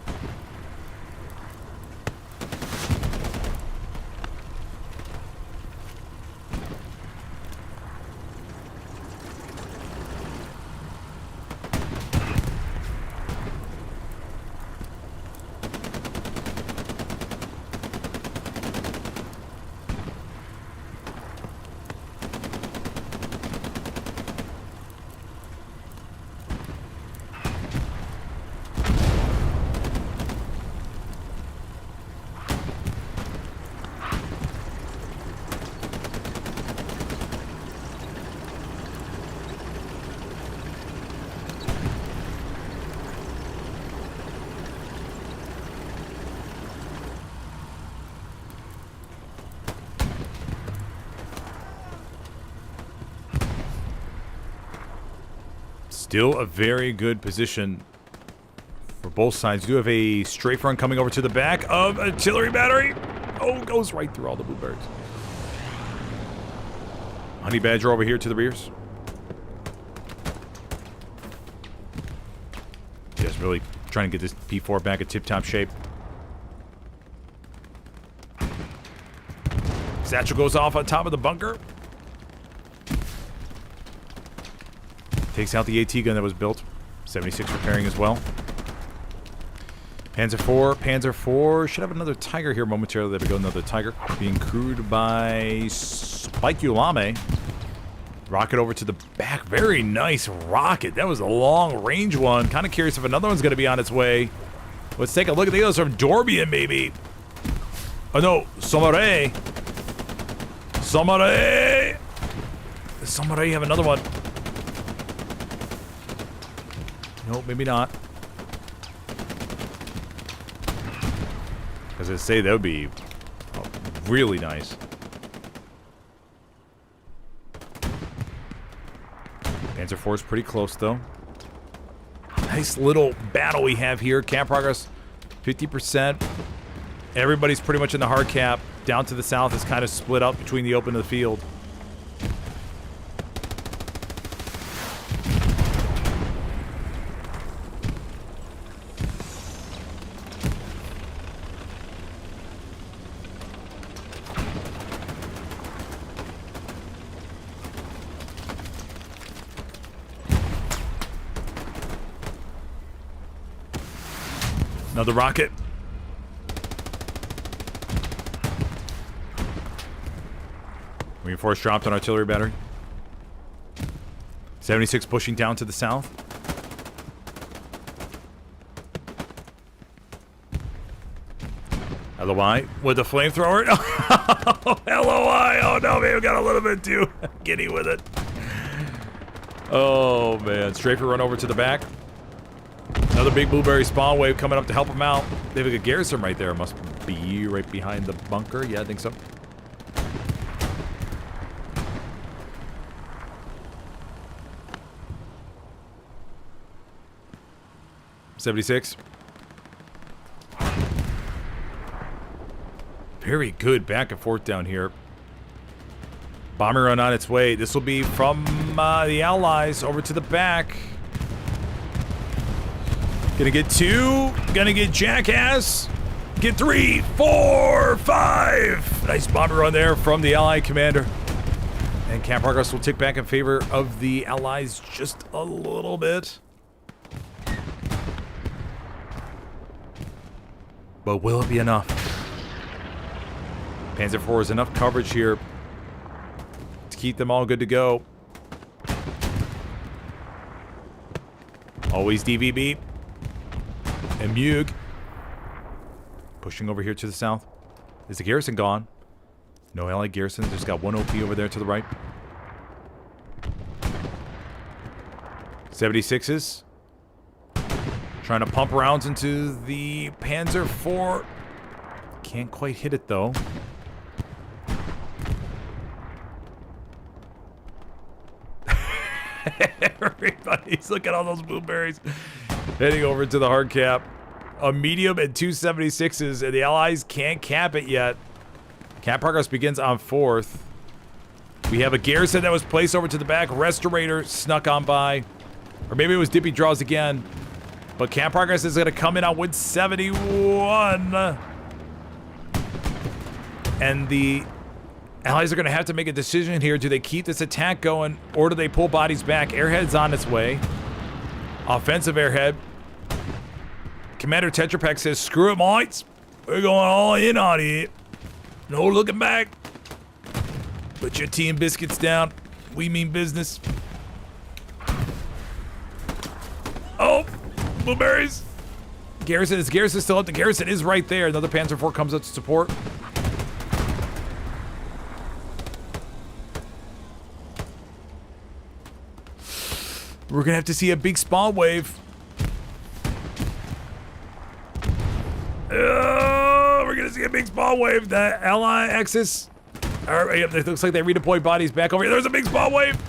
Still a very good position for both sides. Do have a strafe run coming over to the back of artillery battery. Oh, goes right through all the bluebirds. Honey Badger over here to the rears. Just really trying to get this P4 back in tip-top shape. Satchel goes off on top of the bunker. Takes out the AT gun that was built. 76 repairing as well. Panzer IV should have another Tiger here momentarily. There we go, another Tiger. Being crewed by Spikulame. Rocket over to the back. Very nice rocket. That was a long range one. Kind of curious if another one's going to be on its way. Let's take a look at the others from Dorbian, maybe. Oh no, Somare. Somare. Does Somare have another one? Nope, maybe not. As I say, that would be really nice. Panzer IV is pretty close, though. Nice little battle we have here. Cap progress, 50%. Everybody's pretty much in the hard cap. Down to the south is kind of split up between the open and the field. Another rocket. Reinforced dropped on artillery battery. 76 pushing down to the south. LOI with the flamethrower. LOI. Oh no, man, we got a little bit too giddy with it. Oh man, Strafer run over to the back. Another big blueberry spawn wave coming up to help him out. They have a Garrison right there. Must be right behind the bunker. Yeah, I think so. .76. Very good back and forth down here. Bomber run on its way. This will be from the Allies over to the back. Gonna get 2. Gonna get Jackass. Get 3, 4, 5. Nice bomber run there from the Allied commander. And camp progress will tick back in favor of the Allies just a little bit. But will it be enough? Panzer IV has enough coverage here to keep them all good to go. Always DVB. And Mug. Pushing over here to the south. Is the Garrison gone? No Allied Garrison. Just got 1 OP over there to the right. 76s. Trying to pump rounds into the Panzer IV. Can't quite hit it though. Everybody's looking at all those blueberries. Heading over to the hard cap. A medium and 2 76s, and the Allies can't cap it yet. Cap progress begins on 4th. We have a Garrison that was placed over to the back. Restorator snuck on by. Or maybe it was Dippy Draws again. But camp progress is going to come in on 171. And the Allies are going to have to make a decision here. Do they keep this attack going, or do they pull bodies back? Airhead's on its way. Offensive airhead. Commander Tetra Pak says, screw it, mates. We're going all in on it. No looking back. Put your tea and biscuits down. We mean business. Oh, blueberries. Garrison still up. The Garrison is right there. Another Panzer IV comes up to support. We're gonna have to see a big spawn wave. We're gonna see a big spawn wave. The Ally Axis. It looks like they redeployed bodies back over here. There's a big spawn wave.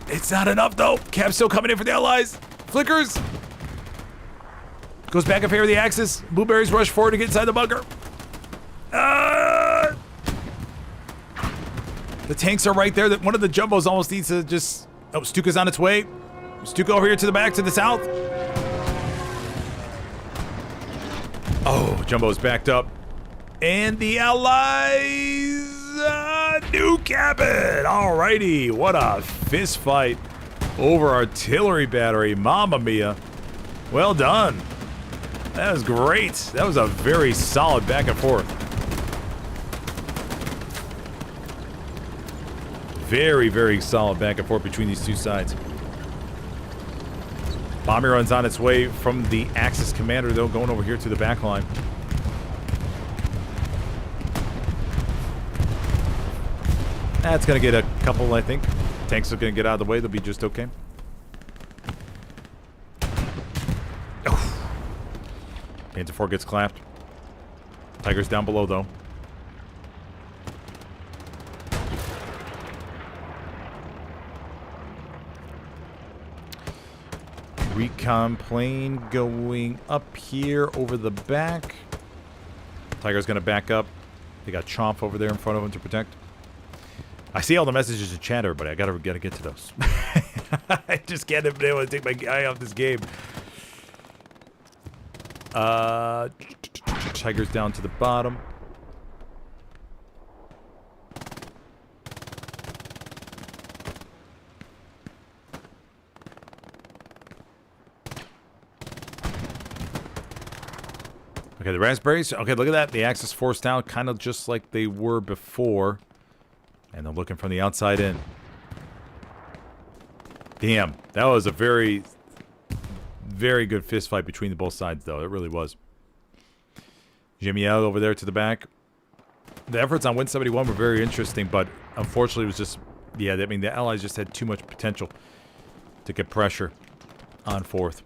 It's not enough though. Cap's still coming in for the Allies. Flickers. Goes back in favor of the Axis. Blueberries rush forward to get inside the bunker. The tanks are right there. One of the jumbos almost needs to just... Oh, Stuka's on its way. Stuka over here to the back, to the south. Oh, Jumbo's backed up. And the Allies nuke cabin. Alrighty, what a fist fight over artillery battery. Mamma mia. Well done. That was great. That was a very solid back and forth. Very, very solid back and forth between these two sides. Bomber runs on its way from the Axis commander, though, going over here to the back line. That's going to get a couple, I think. Tanks are going to get out of the way. They'll be just okay. Oh. Panzer IV gets clapped. Tiger's down below, though. Recon plane going up here over the back. Tiger's gonna back up. They got Chomp over there in front of him to protect. I see all the messages in chat, everybody. I gotta get to those. I just can't even able to take my eye off this game. Tiger's down to the bottom. Okay, the raspberries. Okay, look at that. The axis forced out, kind of just like they were before. And they're looking from the outside in. Damn, that was a very, very good fist fight between the both sides, though. It really was. Jimmy L over there to the back. The efforts on Win 71 were very interesting, but unfortunately it was just... Yeah, I mean, the Allies just had too much potential to get pressure on 4th.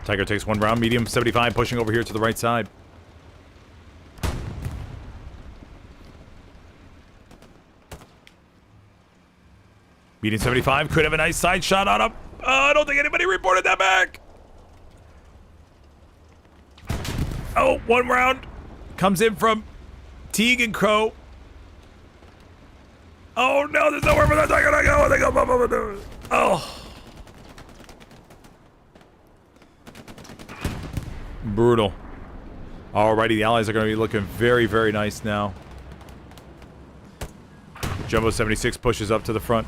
Tiger takes 1 round. Medium 75 pushing over here to the right side. Medium 75 could have a nice side shot on him. Oh, I don't think anybody reported that back. Oh, 1 round. Comes in from Teague and Crow. Oh, no, there's nowhere for that Tiger to go. Oh. Brutal. Alrighty, the Allies are going to be looking very, very nice now. Jumbo 76 pushes up to the front.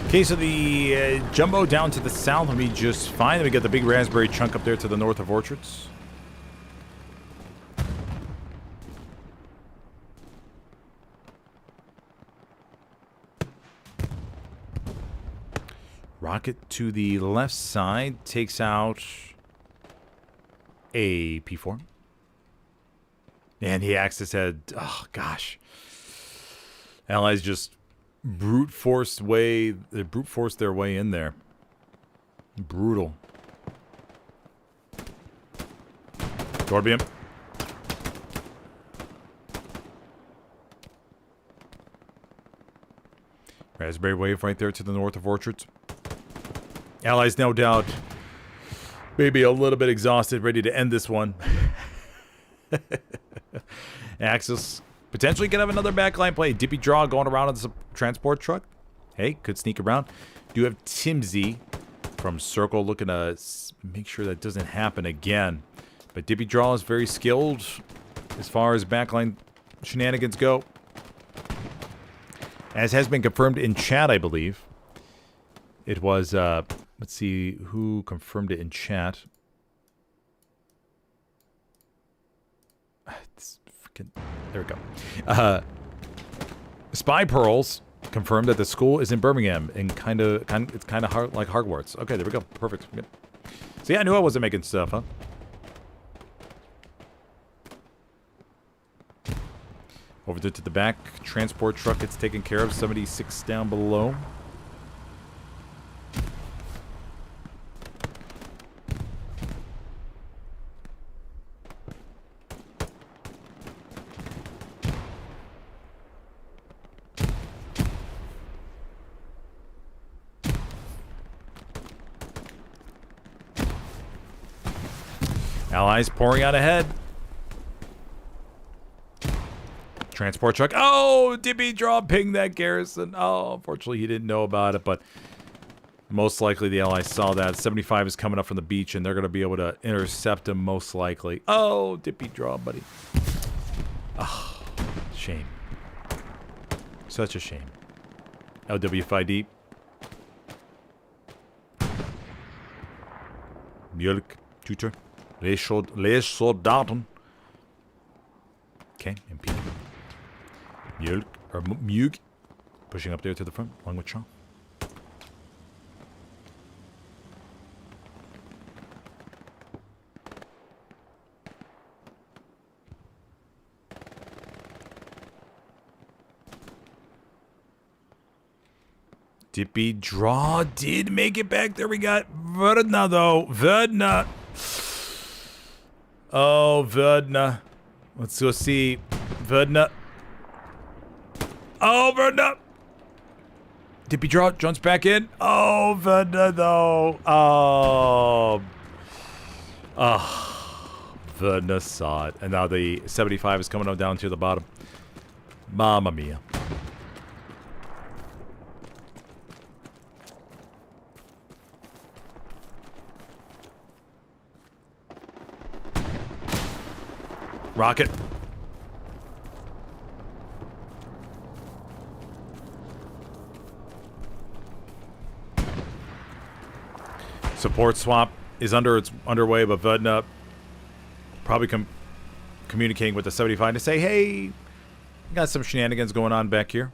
Okay, so the Jumbo down to the south will be just fine. Then we got the big raspberry chunk up there to the north of Orchards. Rocket to the left side takes out a P4. And the Axis head, oh gosh. Allies just brute forced their way in there. Brutal. Dorbium. Raspberry wave right there to the north of Orchards. Allies, no doubt, maybe a little bit exhausted, ready to end this one. Axis potentially could have another backline play. Dippy draw going around on the transport truck. Hey, could sneak around. Do have Timsy from Circle looking to make sure that doesn't happen again. But Dippy draw is very skilled as far as backline shenanigans go. As has been confirmed in chat, I believe. It was, let's see who confirmed it in chat. There we go. Spy Pearls confirmed that the school is in Birmingham and it's kind of hard, like Hogwarts. Okay, there we go. Perfect. Good. So yeah, I knew I wasn't making stuff, huh? Over there to the back, transport truck gets taken care of. 76 down below. Allies pouring out ahead. Transport truck. Oh, Dippy Draw pinged that Garrison. Oh, unfortunately he didn't know about it, but most likely the Allies saw that. 75 is coming up from the beach, and they're going to be able to intercept him most likely. Oh, Dippy Draw, buddy. Oh, shame. Such a shame. LWFID. Mjölk, tutor. Les soldaten. Okay, MP. Mjölk, or Mjölk. Pushing up there to the front, along with Sean. Dippy Draw did make it back. There we got Verdna, though. Verdna. Oh, Verdna. Let's go see. Verdna. Oh, Verdna. Dippy Draw jumps back in. Oh, Verdna, though. Oh. Oh. Verdna saw it. And now the 75 is coming on down to the bottom. Mamma mia. Rocket. Support swap is underway, but Vedna probably communicating with the 75 to say, hey, got some shenanigans going on back here.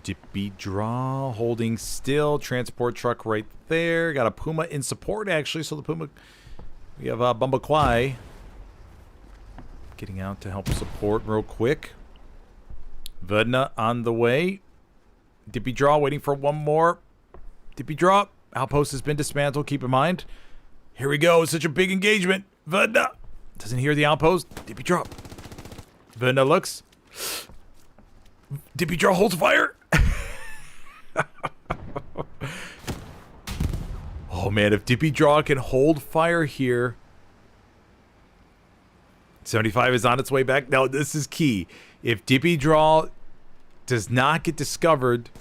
Dippy Draw holding still. Transport truck right there. Got a Puma in support, actually, so the Puma... We have Bumbaquai getting out to help support real quick. Vedna on the way. Dippy Draw waiting for one more. Dippy Draw. Outpost has been dismantled. Keep in mind. Here we go. Such a big engagement. Vedna. Doesn't hear the outpost. Dippy Draw. Vedna looks. Dippy Draw holds fire. Oh man, if Dippy Draw can hold fire here. 75 is on its way back. Now, this is key. If Dippy Draw does not get discovered,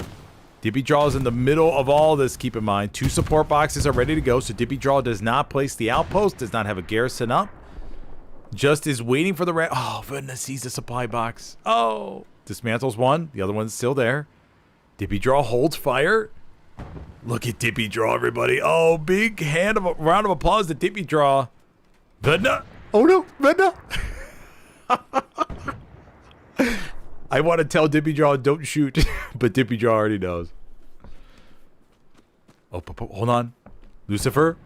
Dippy Draw is in the middle of all this, keep in mind. 2 support boxes are ready to go, so Dippy Draw does not place the outpost, does not have a garrison up. Just is waiting for the oh, Vedna sees the supply box. Oh. Dismantles one. The other one's still there. Dippy Draw holds fire. Look at Dippy Draw, everybody. Oh, big round of applause to Dippy Draw. Vedna. Oh, no. Vedna. I want to tell Dippy Draw, don't shoot. But Dippy Draw already knows. Oh, hold on. Lucifer.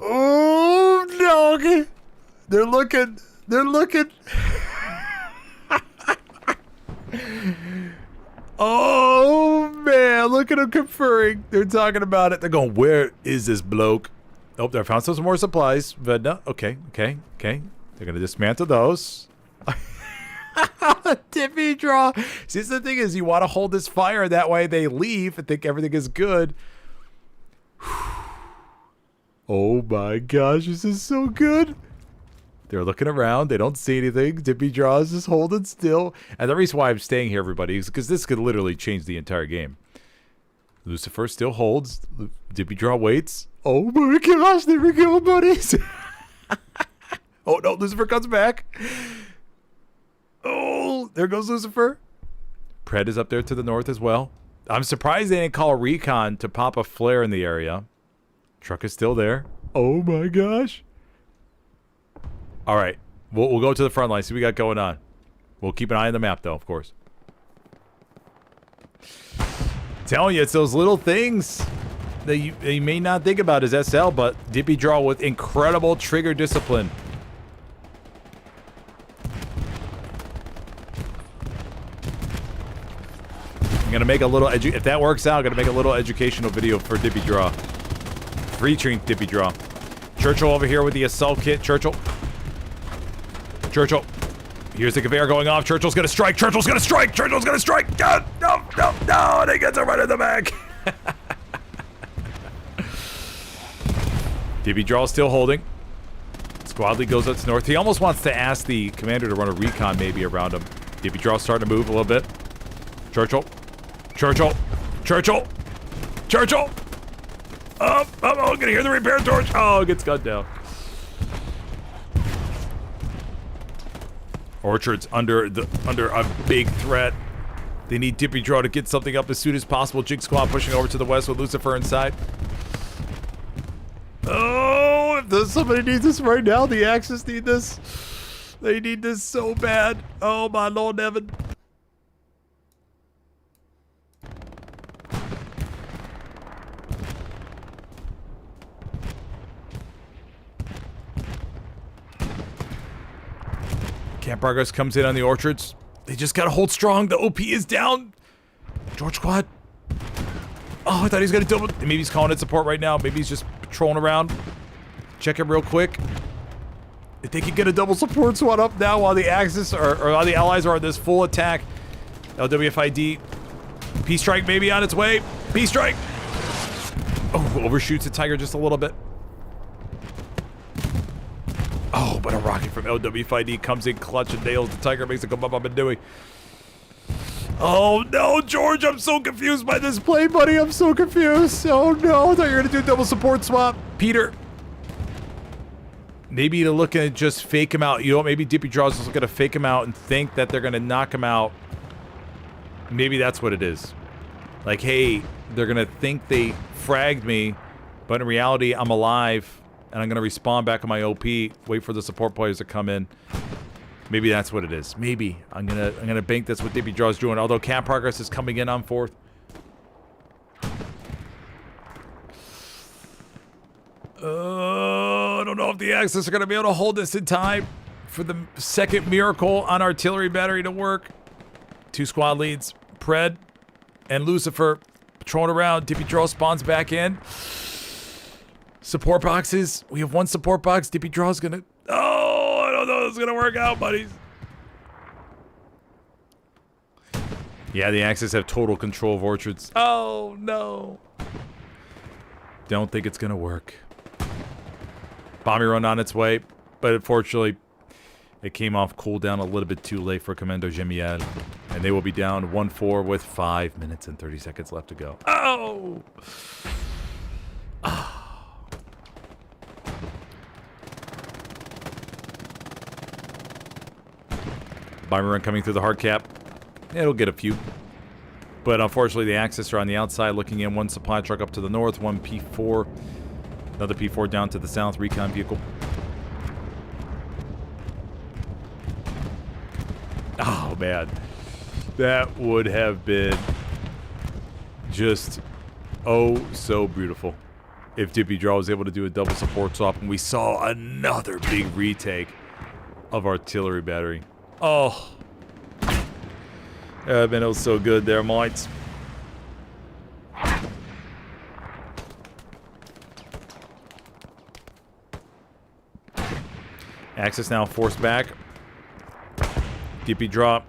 Oh, no. They're looking. They're looking. Oh, man. Look at them conferring. They're talking about it. They're going, where is this bloke? Oh, they found some more supplies. Vedna. Okay. They're going to dismantle those. Dippy Draw. See, the thing is, you want to hold this fire. That way they leave and think everything is good. Oh, my gosh. This is so good. They're looking around. They don't see anything. Dippy Draw is just holding still. And the reason why I'm staying here, everybody, is because this could literally change the entire game. Lucifer still holds. Dippy Draw waits. Oh my gosh, there we go, buddies. Oh no, Lucifer comes back. Oh, there goes Lucifer. Pred is up there to the north as well. I'm surprised they didn't call a recon to pop a flare in the area. Truck is still there. Oh my gosh. All right, we'll go to the front line, see what we got going on. We'll keep an eye on the map, though, of course. Telling you, it's those little things that you may not think about as SL, but Dippy Draw with incredible trigger discipline. I'm gonna make a little if that works out, I'm gonna make a little educational video for Dippy Draw. Featuring Dippy Draw. Churchill over here with the assault kit. Churchill. Here's the conveyor going off. Churchill's gonna strike. Churchill's gonna strike. No. And he gets it right in the back. DB draw still holding. Squad lead goes up to north. He almost wants to ask the commander to run a recon maybe around him. DB draw starting to move a little bit. Churchill. Churchill. Churchill. Churchill. Oh, gonna hear the repair torch. Oh, it gets gunned down. Orchard's under a big threat. They need Dippy Draw to get something up as soon as possible. Jig Squad pushing over to the west with Lucifer inside. Oh, if somebody needs this right now, the Axis need this. They need this so bad. Oh, my Lord Evan. Camp Progress comes in on the Orchards. They just gotta hold strong. The OP is down. George Squad. Oh, I thought he was gonna double. Maybe he's calling it support right now. Maybe he's just patrolling around. Check it real quick. If they can get a double support SWAT up now while the Axis or while the Allies are on this full attack. LWFID. Peace Strike maybe on its way. Peace Strike. Oh, overshoots the Tiger just a little bit. Oh, but a rocket from LWFID comes in clutch and nails the Tiger, makes it go up and doing. Oh no, George, I'm so confused by this play, buddy. I'm so confused. Oh no, I thought you were gonna do a double support swap. Peter. Maybe they're looking to just fake him out. You know, maybe Dippy Draws is looking to fake him out and think that they're gonna knock him out. Maybe that's what it is. Like, hey, they're gonna think they fragged me, but in reality, I'm alive. And I'm gonna respawn back on my OP, wait for the support players to come in. Maybe that's what it is. Maybe. I'm gonna bank that's what Dippy Draw's doing, although Camp Progress is coming in on 4th. I don't know if the Axis are gonna be able to hold this in time for the second miracle on artillery battery to work. 2 squad leads, Pred and Lucifer patrolling around. Dippy Draw spawns back in. Support boxes. We have 1 support box. Dippy Draw's gonna... Oh, I don't know if it's gonna work out, buddies. Yeah, the Axis have total control of Orchards. Oh, no. Don't think it's gonna work. Bombing run on its way, but unfortunately, it came off cooldown a little bit too late for Commando Gemiel. And they will be down 1-4 with 5 minutes and 30 seconds left to go. Oh! Ah. Bomber run coming through the hard cap. It'll get a few. But unfortunately, the Axis are on the outside looking in. 1 supply truck up to the north, 1 P4. Another P4 down to the south, recon vehicle. Oh, man. That would have been just, oh, so beautiful. If Dippy Draw was able to do a double support swap and we saw another big retake of artillery battery. Oh, man, it was so good there, mates. Axis now forced back. Dippy Draw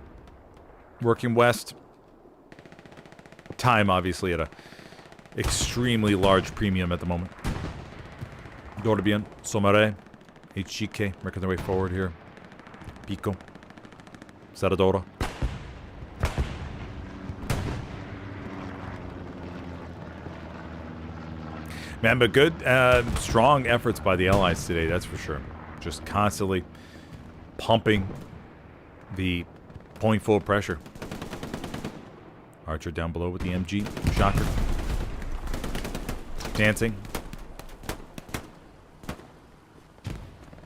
working west. Time, obviously, at a extremely large premium at the moment. Dordo bien, Somare, HGK, making their way forward here. Pico. Saradora. Man, but good, strong efforts by the Allies today, that's for sure. Just constantly pumping the point full pressure. Archer down below with the MG. Shocker. Dancing.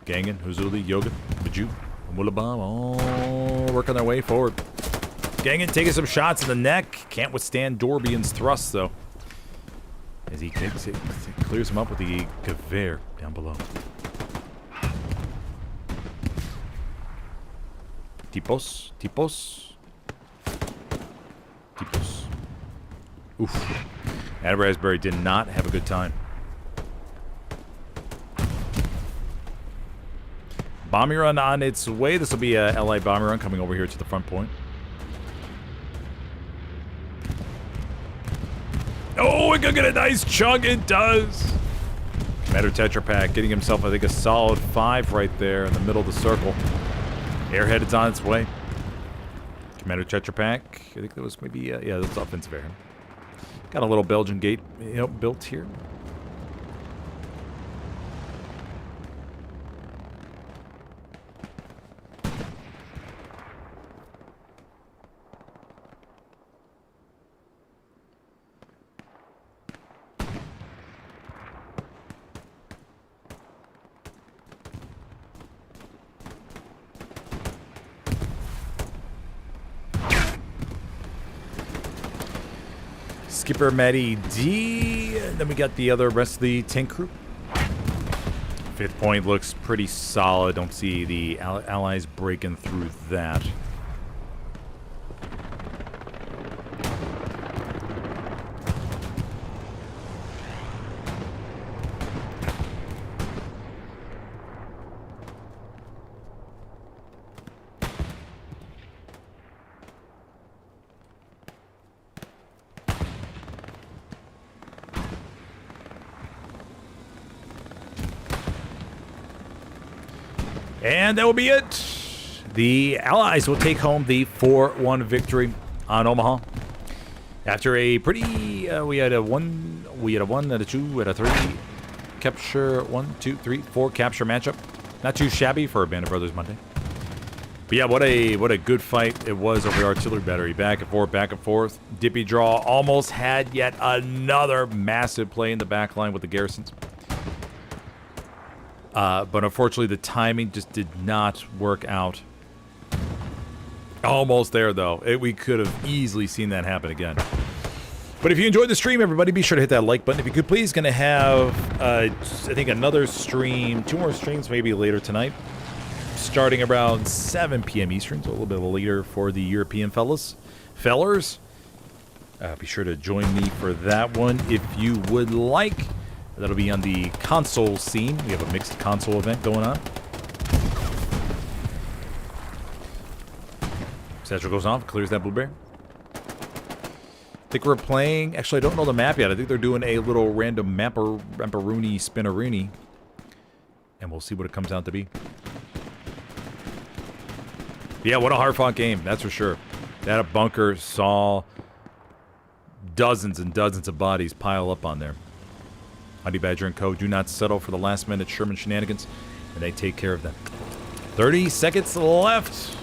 Gangan, Huzuli, Yoga, Baju. Woolabom, all working their way forward. Gangan taking some shots in the neck. Can't withstand Dorbian's thrust, though. As he kicks it, clears him up with the Gewehr down below. Tipos. Oof. Adam Raspberry did not have a good time. Bombing run on its way. This will be a LA bombing run coming over here to the front point. Oh, it could get a nice chunk. It does. Commander Tetra Pak getting himself, I think, a solid 5 right there in the middle of the circle. Airhead is on its way. Commander Tetra Pak, I think that was maybe, yeah, that's offensive air. Got a little Belgian gate, built here. Skipper Matty D. And then we got the rest of the tank crew. 5th point looks pretty solid. Don't see the allies breaking through that. And that will be it. The Allies will take home the 4-1 victory on Omaha. After a pretty, we had a 1, and a 2, we had a 3 capture, 1, 2, 3, 4 capture matchup. Not too shabby for a Band of Brothers Monday. But yeah, what a good fight it was over the artillery battery. Back and forth, back and forth. Dippy draw almost had yet another massive play in the backline with the Garrisons. But unfortunately, the timing just did not work out. Almost there, though. We could have easily seen that happen again. But if you enjoyed the stream, everybody, be sure to hit that like button. If you could please, going to have, I think, another stream, 2 more streams maybe later tonight. Starting around 7 p.m. Eastern, so a little bit later for the European fellers. Be sure to join me for that one if you would like. That'll be on the console scene. We have a mixed console event going on. Satchel goes off, clears that blueberry. I think we're playing... Actually, I don't know the map yet. I think they're doing a little random mapperoonie spinneroonie. And we'll see what it comes out to be. Yeah, what a hard-fought game, that's for sure. That bunker saw dozens and dozens of bodies pile up on there. Honey Badger and Co. do not settle for the last-minute Sherman shenanigans, and they take care of them. 30 seconds left.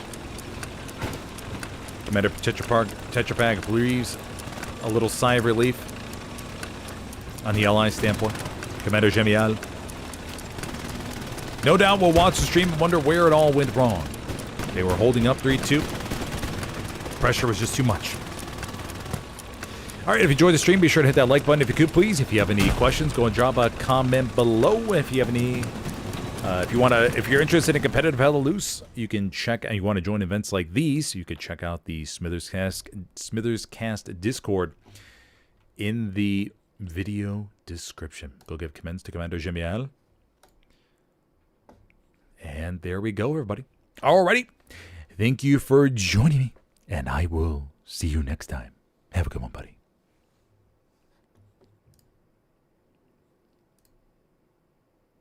Commander Tetra Pak breathes a little sigh of relief on the Allies' standpoint. Commander Gemial. No doubt we'll watch the stream and wonder where it all went wrong. They were holding up 3-2. Pressure was just too much. All right, if you enjoyed the stream, be sure to hit that like button if you could, please. If you have any questions, go and drop a comment below. If you have any, if you're interested in competitive Helios, you can check, and you want to join events like these, you could check out the SmithersCast Discord in the video description. Go give commends to Commander Gemial. And there we go, everybody. Alrighty. Thank you for joining me, and I will see you next time. Have a good one, buddy.